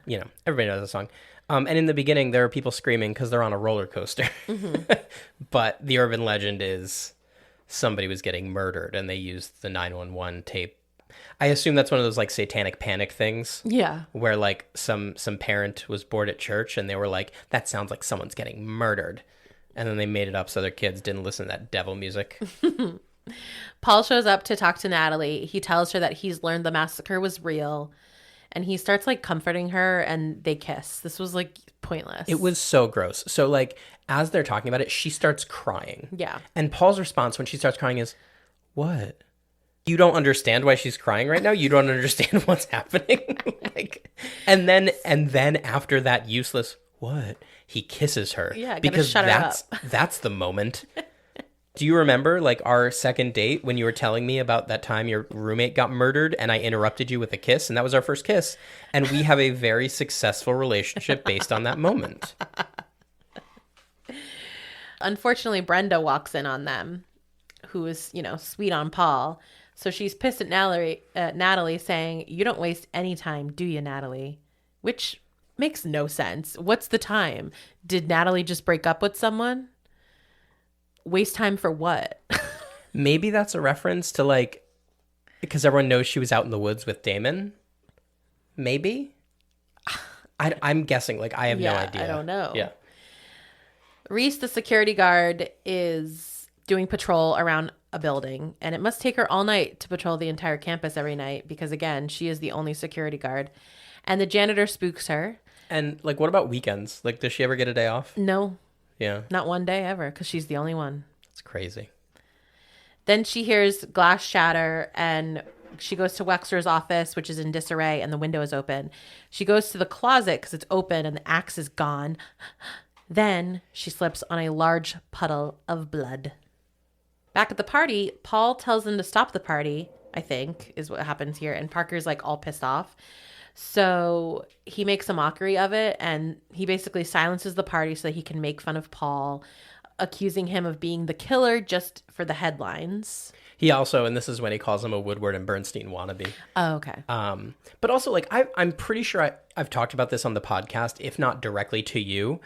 Everybody knows the song. And in the beginning, there are people screaming because they're on a roller coaster. But the urban legend is somebody was getting murdered and they used the 911 tape. I assume that's one of those like satanic panic things. Yeah. Where like some parent was bored at church and they were like, that sounds like someone's getting murdered. And then they made it up so their kids didn't listen to that devil music. Paul shows up to talk to Natalie. He tells her that he's learned the massacre was real. And he starts like comforting her and they kiss. This was like pointless. It was so gross. So like as they're talking about it, she starts crying. Yeah. And Paul's response when she starts crying is, what? You don't understand why she's crying right now? You don't understand what's happening? And then after that useless what? He kisses her. Yeah, because shut her up. That's the moment. Do you remember like our second date when you were telling me about that time your roommate got murdered and I interrupted you with a kiss and that was our first kiss? And we have a very successful relationship based on that moment. Unfortunately, Brenda walks in on them, who is, sweet on Paul. So she's pissed at Natalie saying, you don't waste any time, do you, Natalie? Which makes no sense. What's the time? Did Natalie just break up with someone? Waste time for what? Maybe that's a reference to like, because everyone knows she was out in the woods with Damon. Maybe? I'm guessing. Like, I have no idea. I don't know. Yeah. Reese, the security guard, is doing patrol around a building, and it must take her all night to patrol the entire campus every night because, again, she is the only security guard. And the janitor spooks her. And, like, what about weekends? Like, does she ever get a day off? No. Yeah. Not one day ever because she's the only one. That's crazy. Then she hears glass shatter, and she goes to Wexler's office, which is in disarray, and the window is open. She goes to the closet because it's open and the axe is gone. Then she slips on a large puddle of blood. Back at the party, Paul tells them to stop the party, I think, is what happens here. And Parker's like all pissed off. So he makes a mockery of it, and he basically silences the party so that he can make fun of Paul, accusing him of being the killer just for the headlines. He also, and this is when he calls him a Woodward and Bernstein wannabe. Oh, okay. But also, like, I'm pretty sure I've talked about this on the podcast, if not directly to you.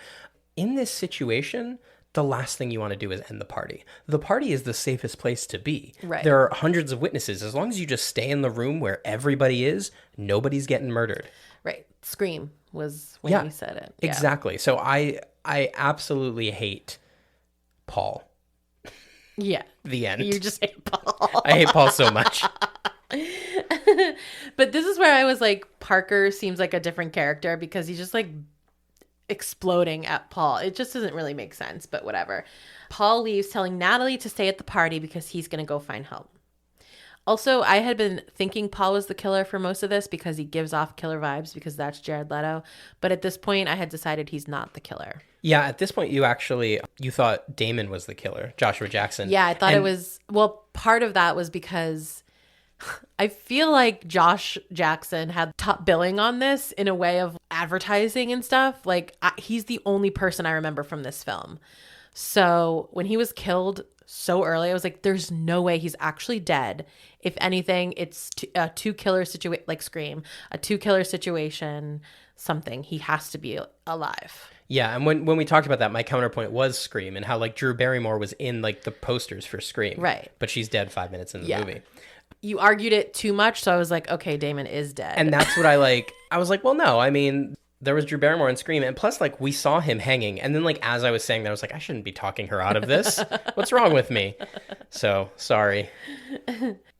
In this situation, the last thing you want to do is end the party. The party is the safest place to be. Right. There are hundreds of witnesses. As long as you just stay in the room where everybody is, nobody's getting murdered. Right. Scream was when you said it. Yeah. Exactly. So I absolutely hate Paul. Yeah. The end. You just hate Paul. I hate Paul so much. But this is where I was like, Parker seems like a different character because he's just like exploding at Paul. It just doesn't really make sense, but whatever. Paul leaves, telling Natalie to stay at the party because he's going to go find help. Also, I had been thinking Paul was the killer for most of this because he gives off killer vibes because that's Jared Leto. But at this point, I had decided he's not the killer. Yeah, at this point, you thought Damon was the killer, Joshua Jackson. Yeah, I thought it was, well, part of that was because I feel like Josh Jackson had top billing on this in a way of advertising and stuff. Like, he's the only person I remember from this film. So when he was killed so early, I was like, there's no way he's actually dead. If anything, it's a two-killer situation, like Scream, a two-killer situation, something. He has to be alive. Yeah, and when we talked about that, my counterpoint was Scream and how, like, Drew Barrymore was in, like, the posters for Scream. Right. But she's dead 5 minutes in the movie. You argued it too much, so I was like, okay, Damon is dead. And that's what I was like, well, no, I mean, there was Drew Barrymore in Scream, and plus, like, we saw him hanging, and then, like, as I was saying that, I was like, I shouldn't be talking her out of this. What's wrong with me? So, sorry.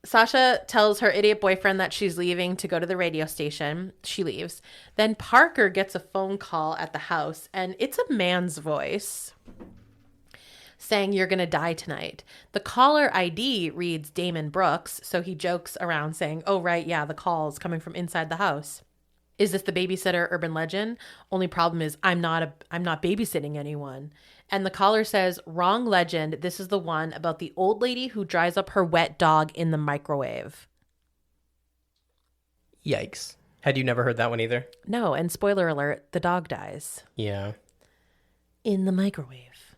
Sasha tells her idiot boyfriend that she's leaving to go to the radio station. She leaves. Then Parker gets a phone call at the house, and it's a man's voice saying, you're going to die tonight. The caller ID reads Damon Brooks, so he jokes around saying, oh, right, yeah, the call is coming from inside the house. Is this the babysitter urban legend? Only problem is I'm not babysitting anyone. And the caller says, wrong legend. This is the one about the old lady who dries up her wet dog in the microwave. Yikes. Had you never heard that one either? No, and spoiler alert, the dog dies Yeah. in the microwave.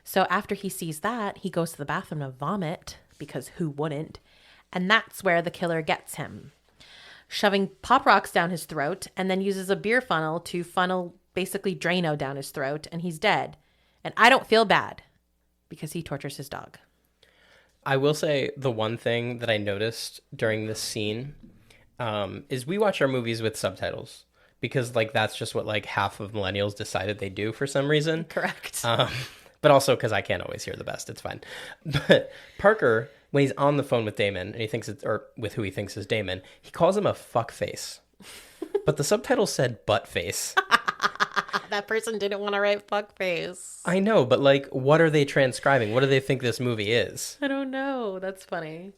So after he sees that, he goes to the bathroom to vomit, because who wouldn't? And that's where the killer gets him, shoving Pop Rocks down his throat, and then uses a beer funnel to funnel basically Drano down his throat, and he's dead. And I don't feel bad because he tortures his dog. I will say the one thing that I noticed during this scene is we watch our movies with subtitles because like that's just what like half of millennials decided they do for some reason. Correct. But also because I can't always hear the best. It's fine. But Parker, when he's on the phone with Damon and he thinks it's, or with who he thinks is Damon, he calls him a fuck face. But the subtitle said butt face. That person didn't want to write fuckface. I know, but like, what are they transcribing? What do they think this movie is? I don't know. That's funny.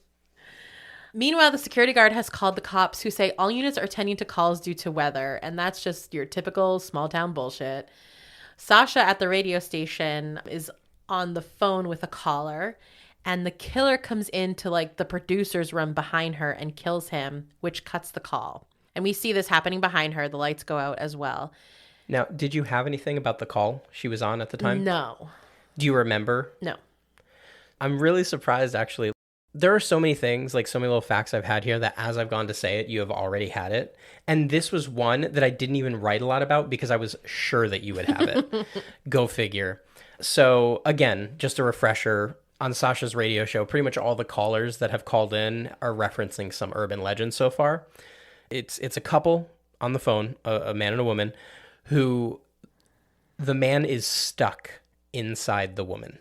Meanwhile, the security guard has called the cops, who say all units are attending to calls due to weather. And that's just your typical small town bullshit. Sasha at the radio station is on the phone with a caller, and the killer comes into like the producer's room behind her and kills him, which cuts the call. And we see this happening behind her. The lights go out as well. Now, did you have anything about the call she was on at the time? No. Do you remember? No. I'm really surprised, actually. There are so many things, like so many little facts I've had here that as I've gone to say it, you have already had it. And this was one that I didn't even write a lot about because I was sure that you would have it. Go figure. So again, just a refresher, on Sasha's radio show, pretty much all the callers that have called in are referencing some urban legend so far. It's a couple on the phone, a man and a woman, who the man is stuck inside the woman.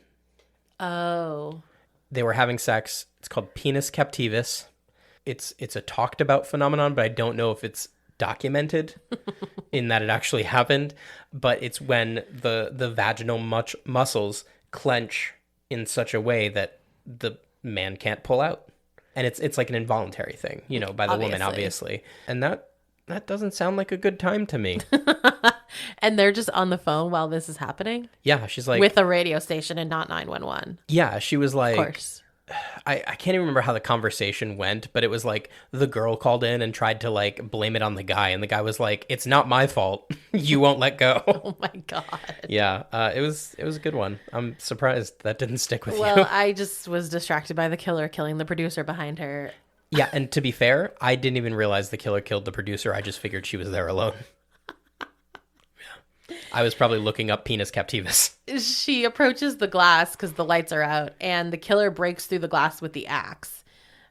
Oh. They were having sex. It's called penis captivus. It's a talked about phenomenon, but I don't know if it's documented in that it actually happened. But it's when the vaginal muscles clench in such a way that the man can't pull out. And it's like an involuntary thing, you know, by the woman, obviously. And that doesn't sound like a good time to me. And they're just on the phone while this is happening? Yeah, she's like... With a radio station and not 911. Yeah, she was like... Of course. I can't even remember how the conversation went, but it was like the girl called in and tried to like blame it on the guy. And the guy was like, it's not my fault. You won't let go. Oh my God. Yeah, it was a good one. I'm surprised that didn't stick with you. Well, I just was distracted by the killer killing the producer behind her. Yeah, and to be fair, I didn't even realize the killer killed the producer. I just figured she was there alone. I was probably looking up penis captivus. She approaches the glass because the lights are out, and the killer breaks through the glass with the axe.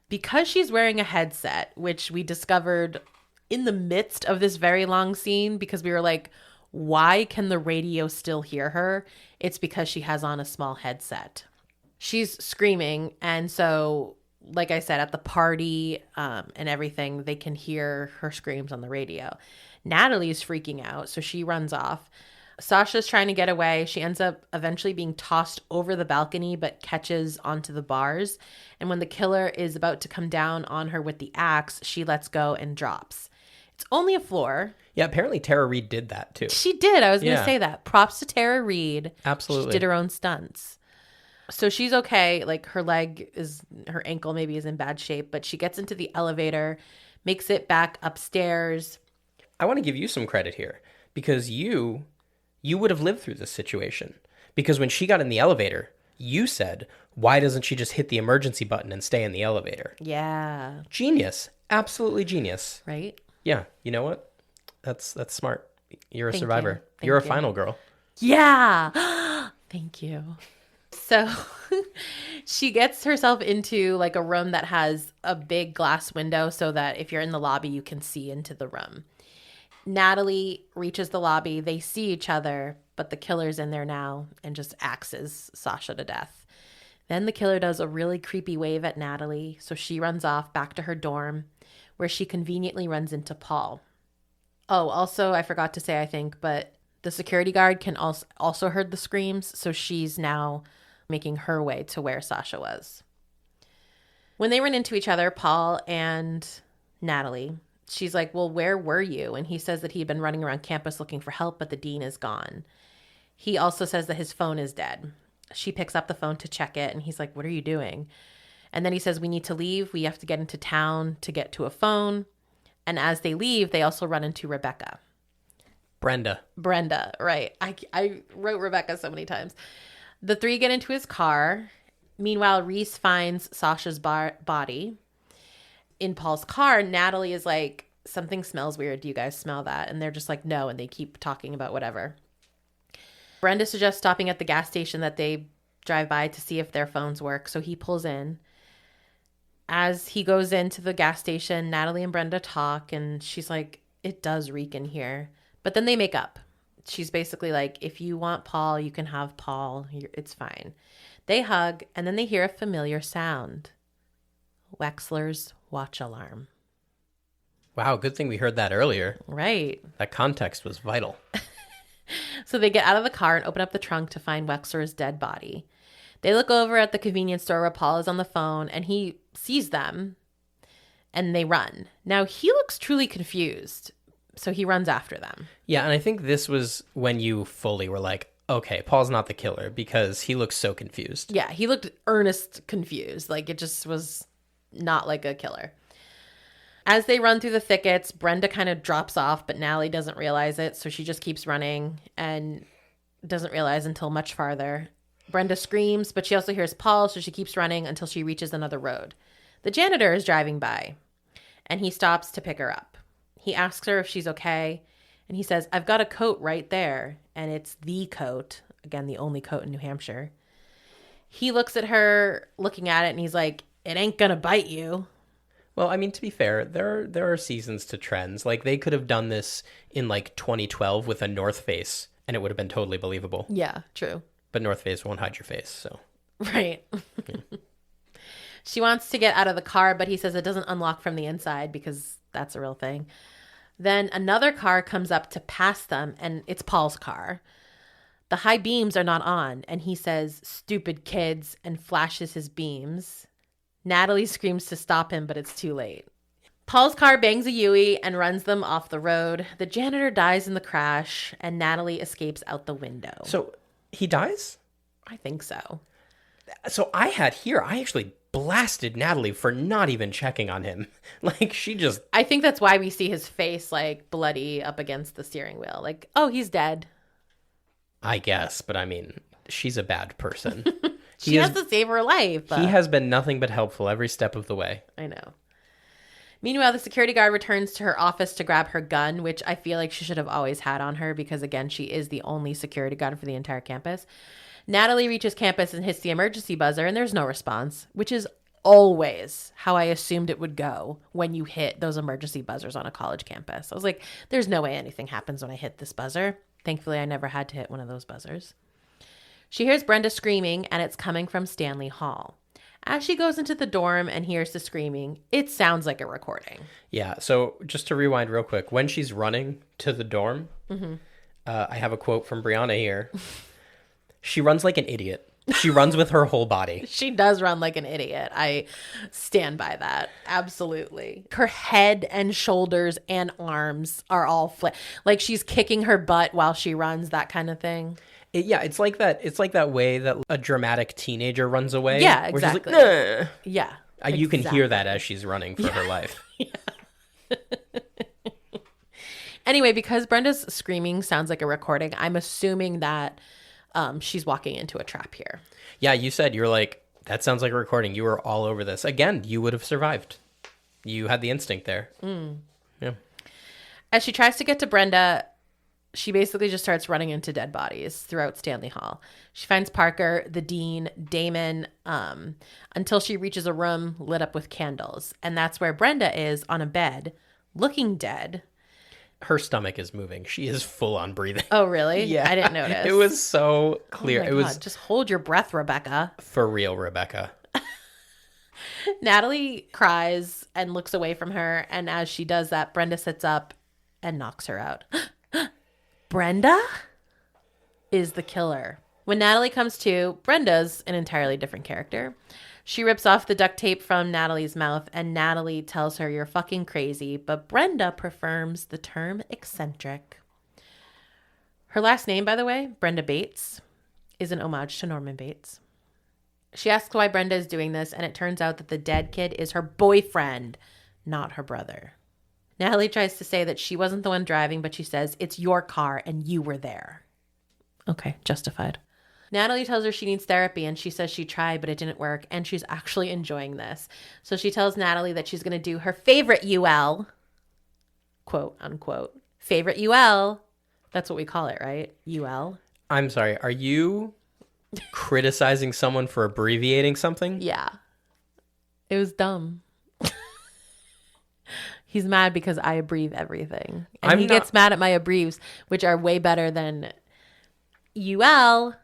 Because she's wearing a headset, which we discovered in the midst of this very long scene, because we were like, why can the radio still hear her? It's because she has on a small headset. She's screaming, and so, like I said, at the party and everything, they can hear her screams on the radio. Natalie's freaking out, so she runs off. Sasha's trying to get away. She ends up eventually being tossed over the balcony, but catches onto the bars. And when the killer is about to come down on her with the axe, she lets go and drops. It's only a floor. Yeah, apparently Tara Reid did that too. She did. I was going to say that. Props to Tara Reid. Absolutely. She did her own stunts. So she's okay. Like her ankle maybe is in bad shape, but she gets into the elevator, makes it back upstairs. I want to give you some credit here because you would have lived through this situation. Because when she got in the elevator, you said, why doesn't she just hit the emergency button and stay in the elevator? Yeah. Genius. Absolutely genius. Right? Yeah. You know what? That's smart. You're a Thank survivor. you. You're a Thank you. final girl. Yeah. Thank you. So she gets herself into like a room that has a big glass window so that if you're in the lobby, you can see into the room. Natalie reaches the lobby. They see each other, but the killer's in there now and just axes Sasha to death. Then the killer does a really creepy wave at Natalie, so she runs off back to her dorm, where she conveniently runs into Paul. Oh, also, I forgot to say, I think, but the security guard can also heard the screams, so she's now making her way to where Sasha was. When they run into each other, Paul and Natalie, she's like, well, where were you? And he says that he'd been running around campus looking for help, but the dean is gone. He also says that his phone is dead. She picks up the phone to check it, and he's like, what are you doing? And then he says, we need to leave. We have to get into town to get to a phone. And as they leave, they also run into Rebecca. Brenda, right. I wrote Rebecca so many times. The three get into his car. Meanwhile, Reese finds Sasha's body. In Paul's car, Natalie is like, something smells weird. Do you guys smell that? And they're just like, no. And they keep talking about whatever. Brenda suggests stopping at the gas station that they drive by to see if their phones work. So he pulls in. As he goes into the gas station, Natalie and Brenda talk. And she's like, it does reek in here. But then they make up. She's basically like, if you want Paul, you can have Paul. It's fine. They hug. And then they hear a familiar sound. Wexler's watch alarm. wow, good thing we heard that earlier. Right. That context was vital. So they get out of the car and open up the trunk to find Wexler's dead body. They look over at the convenience store where Paul is on the phone and he sees them and they run. Now he looks truly confused. So he runs after them. Yeah, and I think this was when you fully were like, okay, Paul's not the killer because he looks so confused. Yeah, he looked earnest confused. Like it just was not like a killer. As they run through the thickets, Brenda kind of drops off, but Natalie doesn't realize it. So she just keeps running and doesn't realize until much farther. Brenda screams, but she also hears Paul. So she keeps running until she reaches another road. The janitor is driving by and he stops to pick her up. He asks her if she's okay. And he says, I've got a coat right there. And it's the coat. Again, the only coat in New Hampshire. He looks at her, looking at it, and he's like, it ain't gonna bite you. Well, I mean, to be fair, there are seasons to trends. Like, they could have done this in, like, 2012 with a North Face, and it would have been totally believable. Yeah, true. But North Face won't hide your face, so. Right. Yeah. She wants to get out of the car, but he says it doesn't unlock from the inside because that's a real thing. Then another car comes up to pass them, and it's Paul's car. The high beams are not on, and he says, stupid kids, and flashes his beams. Natalie screams to stop him, but it's too late. Paul's car bangs a Yui and runs them off the road. The janitor dies in the crash, and Natalie escapes out the window. So he dies? I think so. So I actually blasted Natalie for not even checking on him. Like, she just... I think that's why we see his face, like, bloody up against the steering wheel. Like, oh, he's dead. I guess, but I mean, she's a bad person. She has to save her life. He has been nothing but helpful every step of the way. I know. Meanwhile, the security guard returns to her office to grab her gun, which I feel like she should have always had on her because, again, she is the only security guard for the entire campus. Natalie reaches campus and hits the emergency buzzer, and there's no response, which is always how I assumed it would go when you hit those emergency buzzers on a college campus. I was like, there's no way anything happens when I hit this buzzer. Thankfully, I never had to hit one of those buzzers. She hears Brenda screaming, and it's coming from Stanley Hall. As she goes into the dorm and hears the screaming, it sounds like a recording. Yeah, so just to rewind real quick, when she's running to the dorm, I have a quote from Brianna here. She runs like an idiot. She runs with her whole body. She does run like an idiot. I stand by that. Absolutely. Her head and shoulders and arms are all like she's kicking her butt while she runs, that kind of thing. It's like that. It's like that way that a dramatic teenager runs away. Yeah, exactly. Where she's like, nah. Yeah. You can hear that as she's running for her life. Yeah. Anyway, because Brenda's screaming sounds like a recording, I'm assuming that she's walking into a trap here. Yeah, you're like, that sounds like a recording. You were all over this. Again, you would have survived. You had the instinct there. Yeah. As she tries to get to Brenda, she basically just starts running into dead bodies throughout Stanley Hall. She finds Parker, the dean, Damon, until she reaches a room lit up with candles. And that's where Brenda is on a bed, looking dead. Her stomach is moving. She is full on breathing. Oh, really? Yeah. I didn't notice. It was so clear. Oh my it was God. Just hold your breath, Rebecca. For real, Rebecca. Natalie cries and looks away from her. And as she does that, Brenda sits up and knocks her out. Brenda is the killer. When Natalie comes to, Brenda's an entirely different character. She rips off the duct tape from Natalie's mouth, and Natalie tells her, you're fucking crazy, but Brenda prefers the term eccentric. Her last name, by the way, Brenda Bates, is an homage to Norman Bates. She asks why Brenda is doing this, and it turns out that the dead kid is her boyfriend, not her brother. Natalie tries to say that she wasn't the one driving, but she says, it's your car and you were there. Okay, justified. Natalie tells her she needs therapy, and she says she tried, but it didn't work, and she's actually enjoying this. So she tells Natalie that she's going to do her favorite UL, quote unquote, favorite UL. That's what we call it, right? UL. I'm sorry. Are you criticizing someone for abbreviating something? Yeah. It was dumb. He's mad because I abbreviate everything. And he gets mad at my abbreves, which are way better than UL.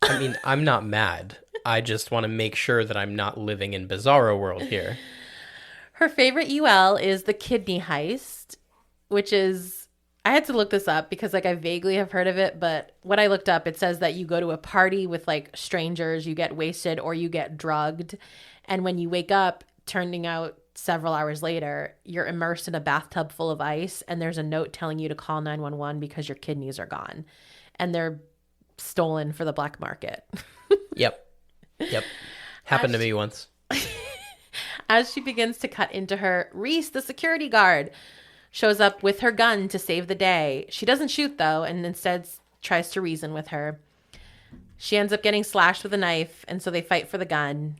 I mean, I'm not mad. I just want to make sure that I'm not living in Bizarro world here. Her favorite UL is the kidney heist, which is, I had to look this up because like I vaguely have heard of it, but what I looked up, it says that you go to a party with like strangers, you get wasted or you get drugged. And when you wake up, turning out several hours later, you're immersed in a bathtub full of ice and there's a note telling you to call 911 because your kidneys are gone. And they're stolen for the black market. Yep. Happened to me once. As she begins to cut into her, Reese, the security guard, shows up with her gun to save the day. She doesn't shoot, though, and instead tries to reason with her. She ends up getting slashed with a knife, and so they fight for the gun.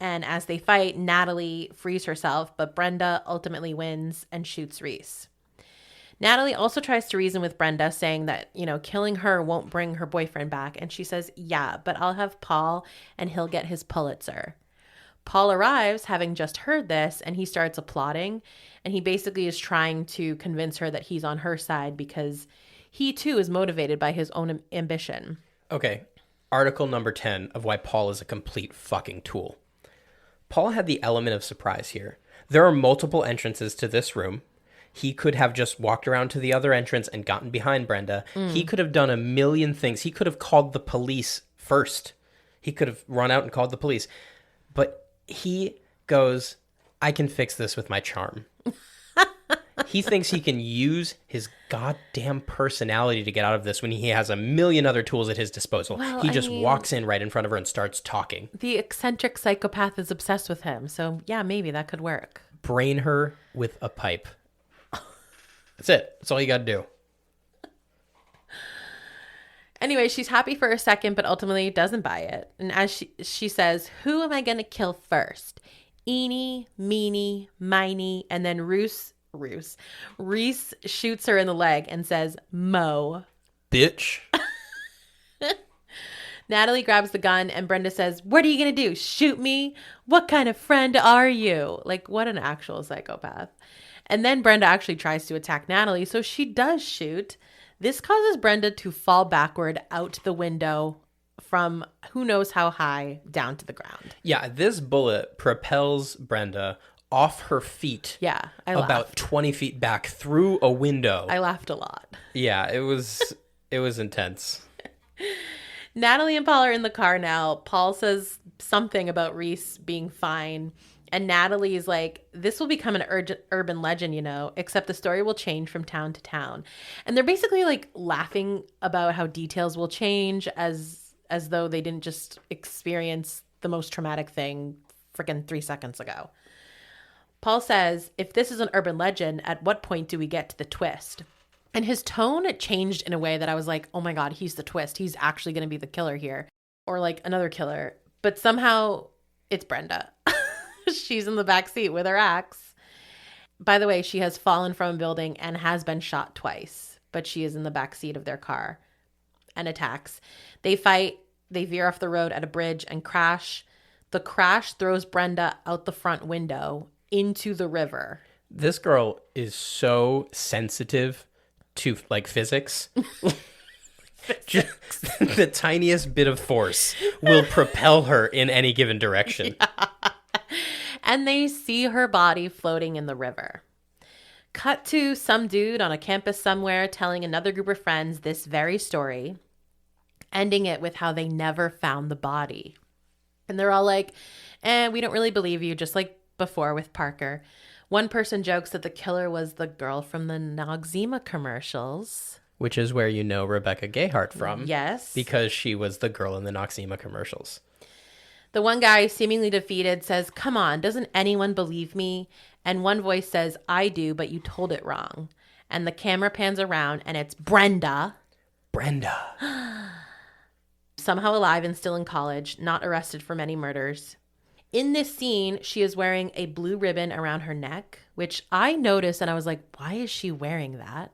And as they fight, Natalie frees herself, but Brenda ultimately wins and shoots Reese. Natalie also tries to reason with Brenda, saying that, killing her won't bring her boyfriend back. And she says, yeah, but I'll have Paul and he'll get his Pulitzer. Paul arrives, having just heard this, and he starts applauding. And he basically is trying to convince her that he's on her side because he, too, is motivated by his own ambition. Okay, article number 10 of why Paul is a complete fucking tool. Paul had the element of surprise here. There are multiple entrances to this room. He could have just walked around to the other entrance and gotten behind Brenda. He could have done a million things. He could have called the police first. He could have run out and called the police. But he goes, I can fix this with my charm. He thinks he can use his goddamn personality to get out of this when he has a million other tools at his disposal. Well, he just walks in right in front of her and starts talking. The eccentric psychopath is obsessed with him. So, yeah, maybe that could work. Brain her with a pipe. That's it. That's all you got to do. Anyway, she's happy for a second, but ultimately doesn't buy it. And as she says, who am I going to kill first? Eeny, meeny, miny, and then Reese shoots her in the leg and says, Mo. Bitch. Natalie grabs the gun and Brenda says, what are you going to do? Shoot me? What kind of friend are you? Like, what an actual psychopath. And then Brenda actually tries to attack Natalie, so she does shoot. This causes Brenda to fall backward out the window from who knows how high down to the ground. Yeah, this bullet propels Brenda off her feet. Yeah, I about laughed. 20 feet back through a window. I laughed a lot. Yeah, it was intense. Natalie and Paul are in the car now. Paul says something about Reese being fine. And Natalie is like, this will become an urban legend, except the story will change from town to town. And they're basically like laughing about how details will change as though they didn't just experience the most traumatic thing freaking 3 seconds ago. Paul says, if this is an urban legend, at what point do we get to the twist? And his tone changed in a way that I was like, oh my God, he's the twist. He's actually going to be the killer here. Or like another killer. But somehow it's Brenda. She's in the back seat with her axe. By the way, she has fallen from a building and has been shot twice, but she is in the back seat of their car and attacks. They fight. They veer off the road at a bridge and crash. The crash throws Brenda out the front window into the river. This girl is so sensitive to like physics. Just the tiniest bit of force will propel her in any given direction. Yeah. And they see her body floating in the river. Cut to some dude on a campus somewhere telling another group of friends this very story, ending it with how they never found the body. And they're all like, we don't really believe you, just like before with Parker. One person jokes that the killer was the girl from the Noxzema commercials. Which is where you know Rebecca Gayheart from. Yes. Because she was the girl in the Noxzema commercials. The one guy, seemingly defeated, says, come on, doesn't anyone believe me? And one voice says, I do, but you told it wrong. And the camera pans around and it's Brenda. Brenda. Somehow alive and still in college, not arrested for many murders. In this scene, she is wearing a blue ribbon around her neck, which I noticed and I was like, why is she wearing that?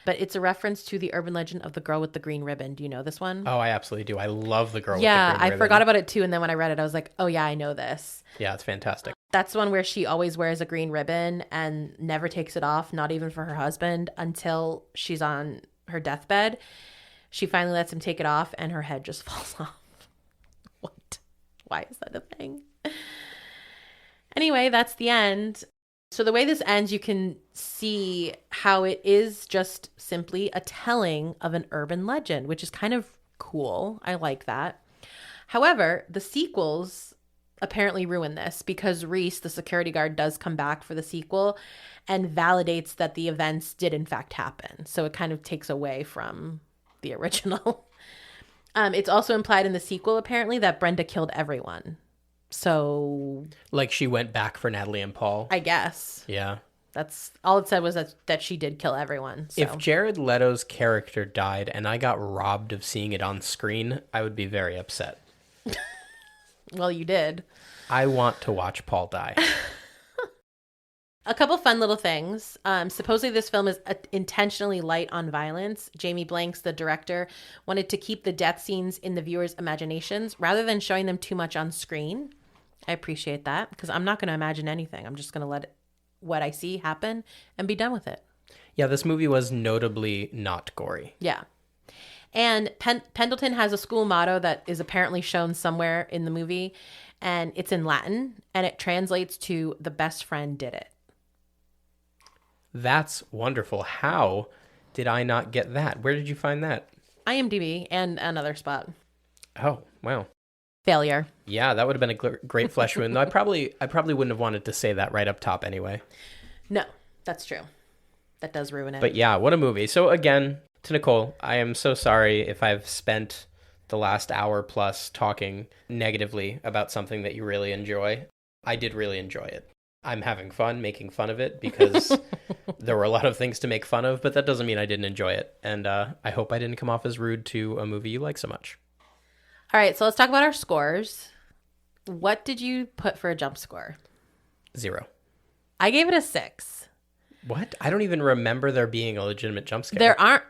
But it's a reference to the urban legend of the girl with the green ribbon. Do you know this one? Oh, I absolutely do. I love the girl with the Yeah, green I ribbon. forgot about it too. And then when I read it, I was like, oh yeah, I know this. Yeah, it's fantastic. That's the one where she always wears a green ribbon and never takes it off, not even for her husband, until she's on her deathbed. She finally lets him take it off and her head just falls off. What? Why is that a thing? Anyway, that's the end. So the way this ends, you can see how it is just simply a telling of an urban legend, which is kind of cool. I like that. However, the sequels apparently ruin this because Reese, the security guard, does come back for the sequel and validates that the events did in fact happen. So it kind of takes away from the original. It's also implied in the sequel, apparently, that Brenda killed everyone. So, Like she went back for Natalie and Paul. I guess Yeah. that's all it said was that she did kill everyone. So. If Jared Leto's character died and I got robbed of seeing it on screen, I would be very upset. Well, you did. I want to watch Paul die. A couple fun little things. Supposedly this film is intentionally light on violence. Jamie Blanks, the director, wanted to keep the death scenes in the viewers' imaginations rather than showing them too much on screen. I appreciate that because I'm not going to imagine anything. I'm just going to let what I see happen and be done with it. Yeah, this movie was notably not gory. Yeah. And Pendleton has a school motto that is apparently shown somewhere in the movie, and it's in Latin, and it translates to "the best friend did it." That's wonderful. How did I not get that? Where did you find that? IMDb and another spot. Oh, wow. Failure. Yeah, that would have been a great flesh wound. Though I probably wouldn't have wanted to say that right up top anyway. No, that's true. That does ruin it. But yeah, what a movie. So again, to Nicole, I am so sorry if I've spent the last hour plus talking negatively about something that you really enjoy. I did really enjoy it. I'm having fun making fun of it because there were a lot of things to make fun of, but that doesn't mean I didn't enjoy it. And I hope I didn't come off as rude to a movie you like so much. All right, so let's talk about our scores. What did you put for a jump score? 0. I gave it a 6. What? I don't even remember there being a legitimate jump scare. There aren't,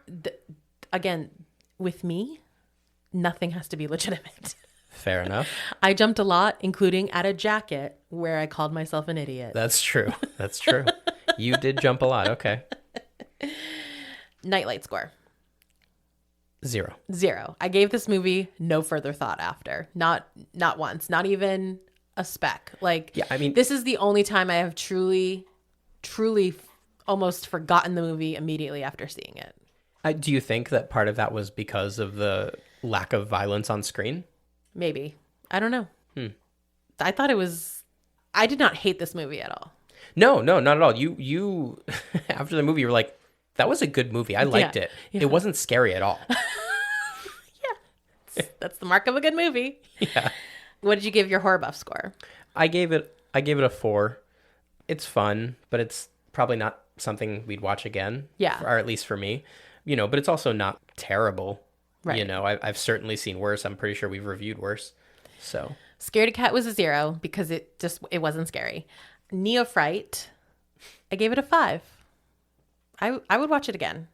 again, with me, nothing has to be legitimate. Fair enough. I jumped a lot, including at a jacket where I called myself an idiot. That's true. That's true. You did jump a lot. Okay. Nightlight score. 0. 0. I gave this movie no further thought after. Not once. Not even a speck. Like, Yeah, I mean- this is the only time I have truly almost forgotten the movie immediately after seeing it. Do you think that part of that was because of the lack of violence on screen? Maybe. I don't know. I thought it was... I did not hate this movie at all. No, not at all. You after the movie, you were like, that was a good movie. I liked it. yeah. It wasn't scary at all. That's the mark of a good movie. Yeah. What did you give your horror buff score? I gave it a 4. It's fun, but it's probably not something we'd watch again. Yeah. Or at least for me. But it's also not terrible. Right. I've certainly seen worse. I'm pretty sure we've reviewed worse. So Scaredy Cat was a 0 because it wasn't scary. Neophrite, I gave it a 5. I would watch it again.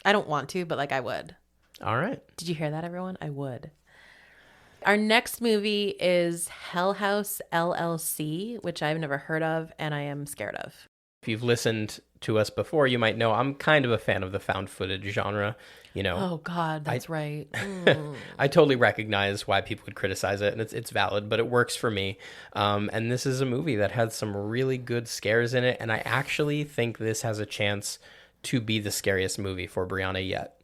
I don't want to, but I would. all right. Did you hear that, everyone? I would. Our next movie is Hell House LLC, which I've never heard of and I am scared of. If you've listened to us before, you might know I'm kind of a fan of the found footage genre. Oh God, that's right. I totally recognize why people would criticize it, and it's valid, but it works for me. And this is a movie that has some really good scares in it, and I actually think this has a chance to be the scariest movie for Brianna yet.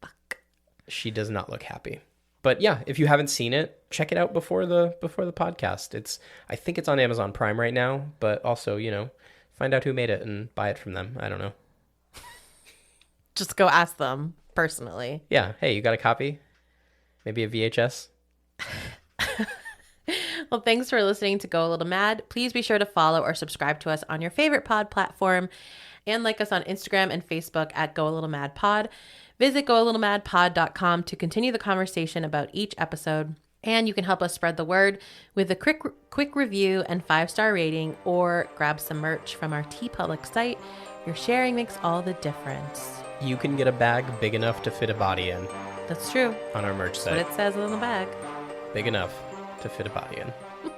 Fuck. She does not look happy. But yeah, if you haven't seen it, check it out before the podcast. I think it's on Amazon Prime right now, but also, find out who made it and buy it from them. I don't know. Just go ask them personally. Yeah. Hey, you got a copy? Maybe a VHS? Well, thanks for listening to Go a Little Mad. Please be sure to follow or subscribe to us on your favorite pod platform and like us on Instagram and Facebook at Go a Little Mad Pod. Visit goalittlemadpod.com to continue the conversation about each episode. And you can help us spread the word with a quick review and 5-star rating, or grab some merch from our TeePublic site. Your sharing makes all the difference. You can get a bag big enough to fit a body in That's true. on our merch That's site. what it says on the bag. Big enough to fit a body in.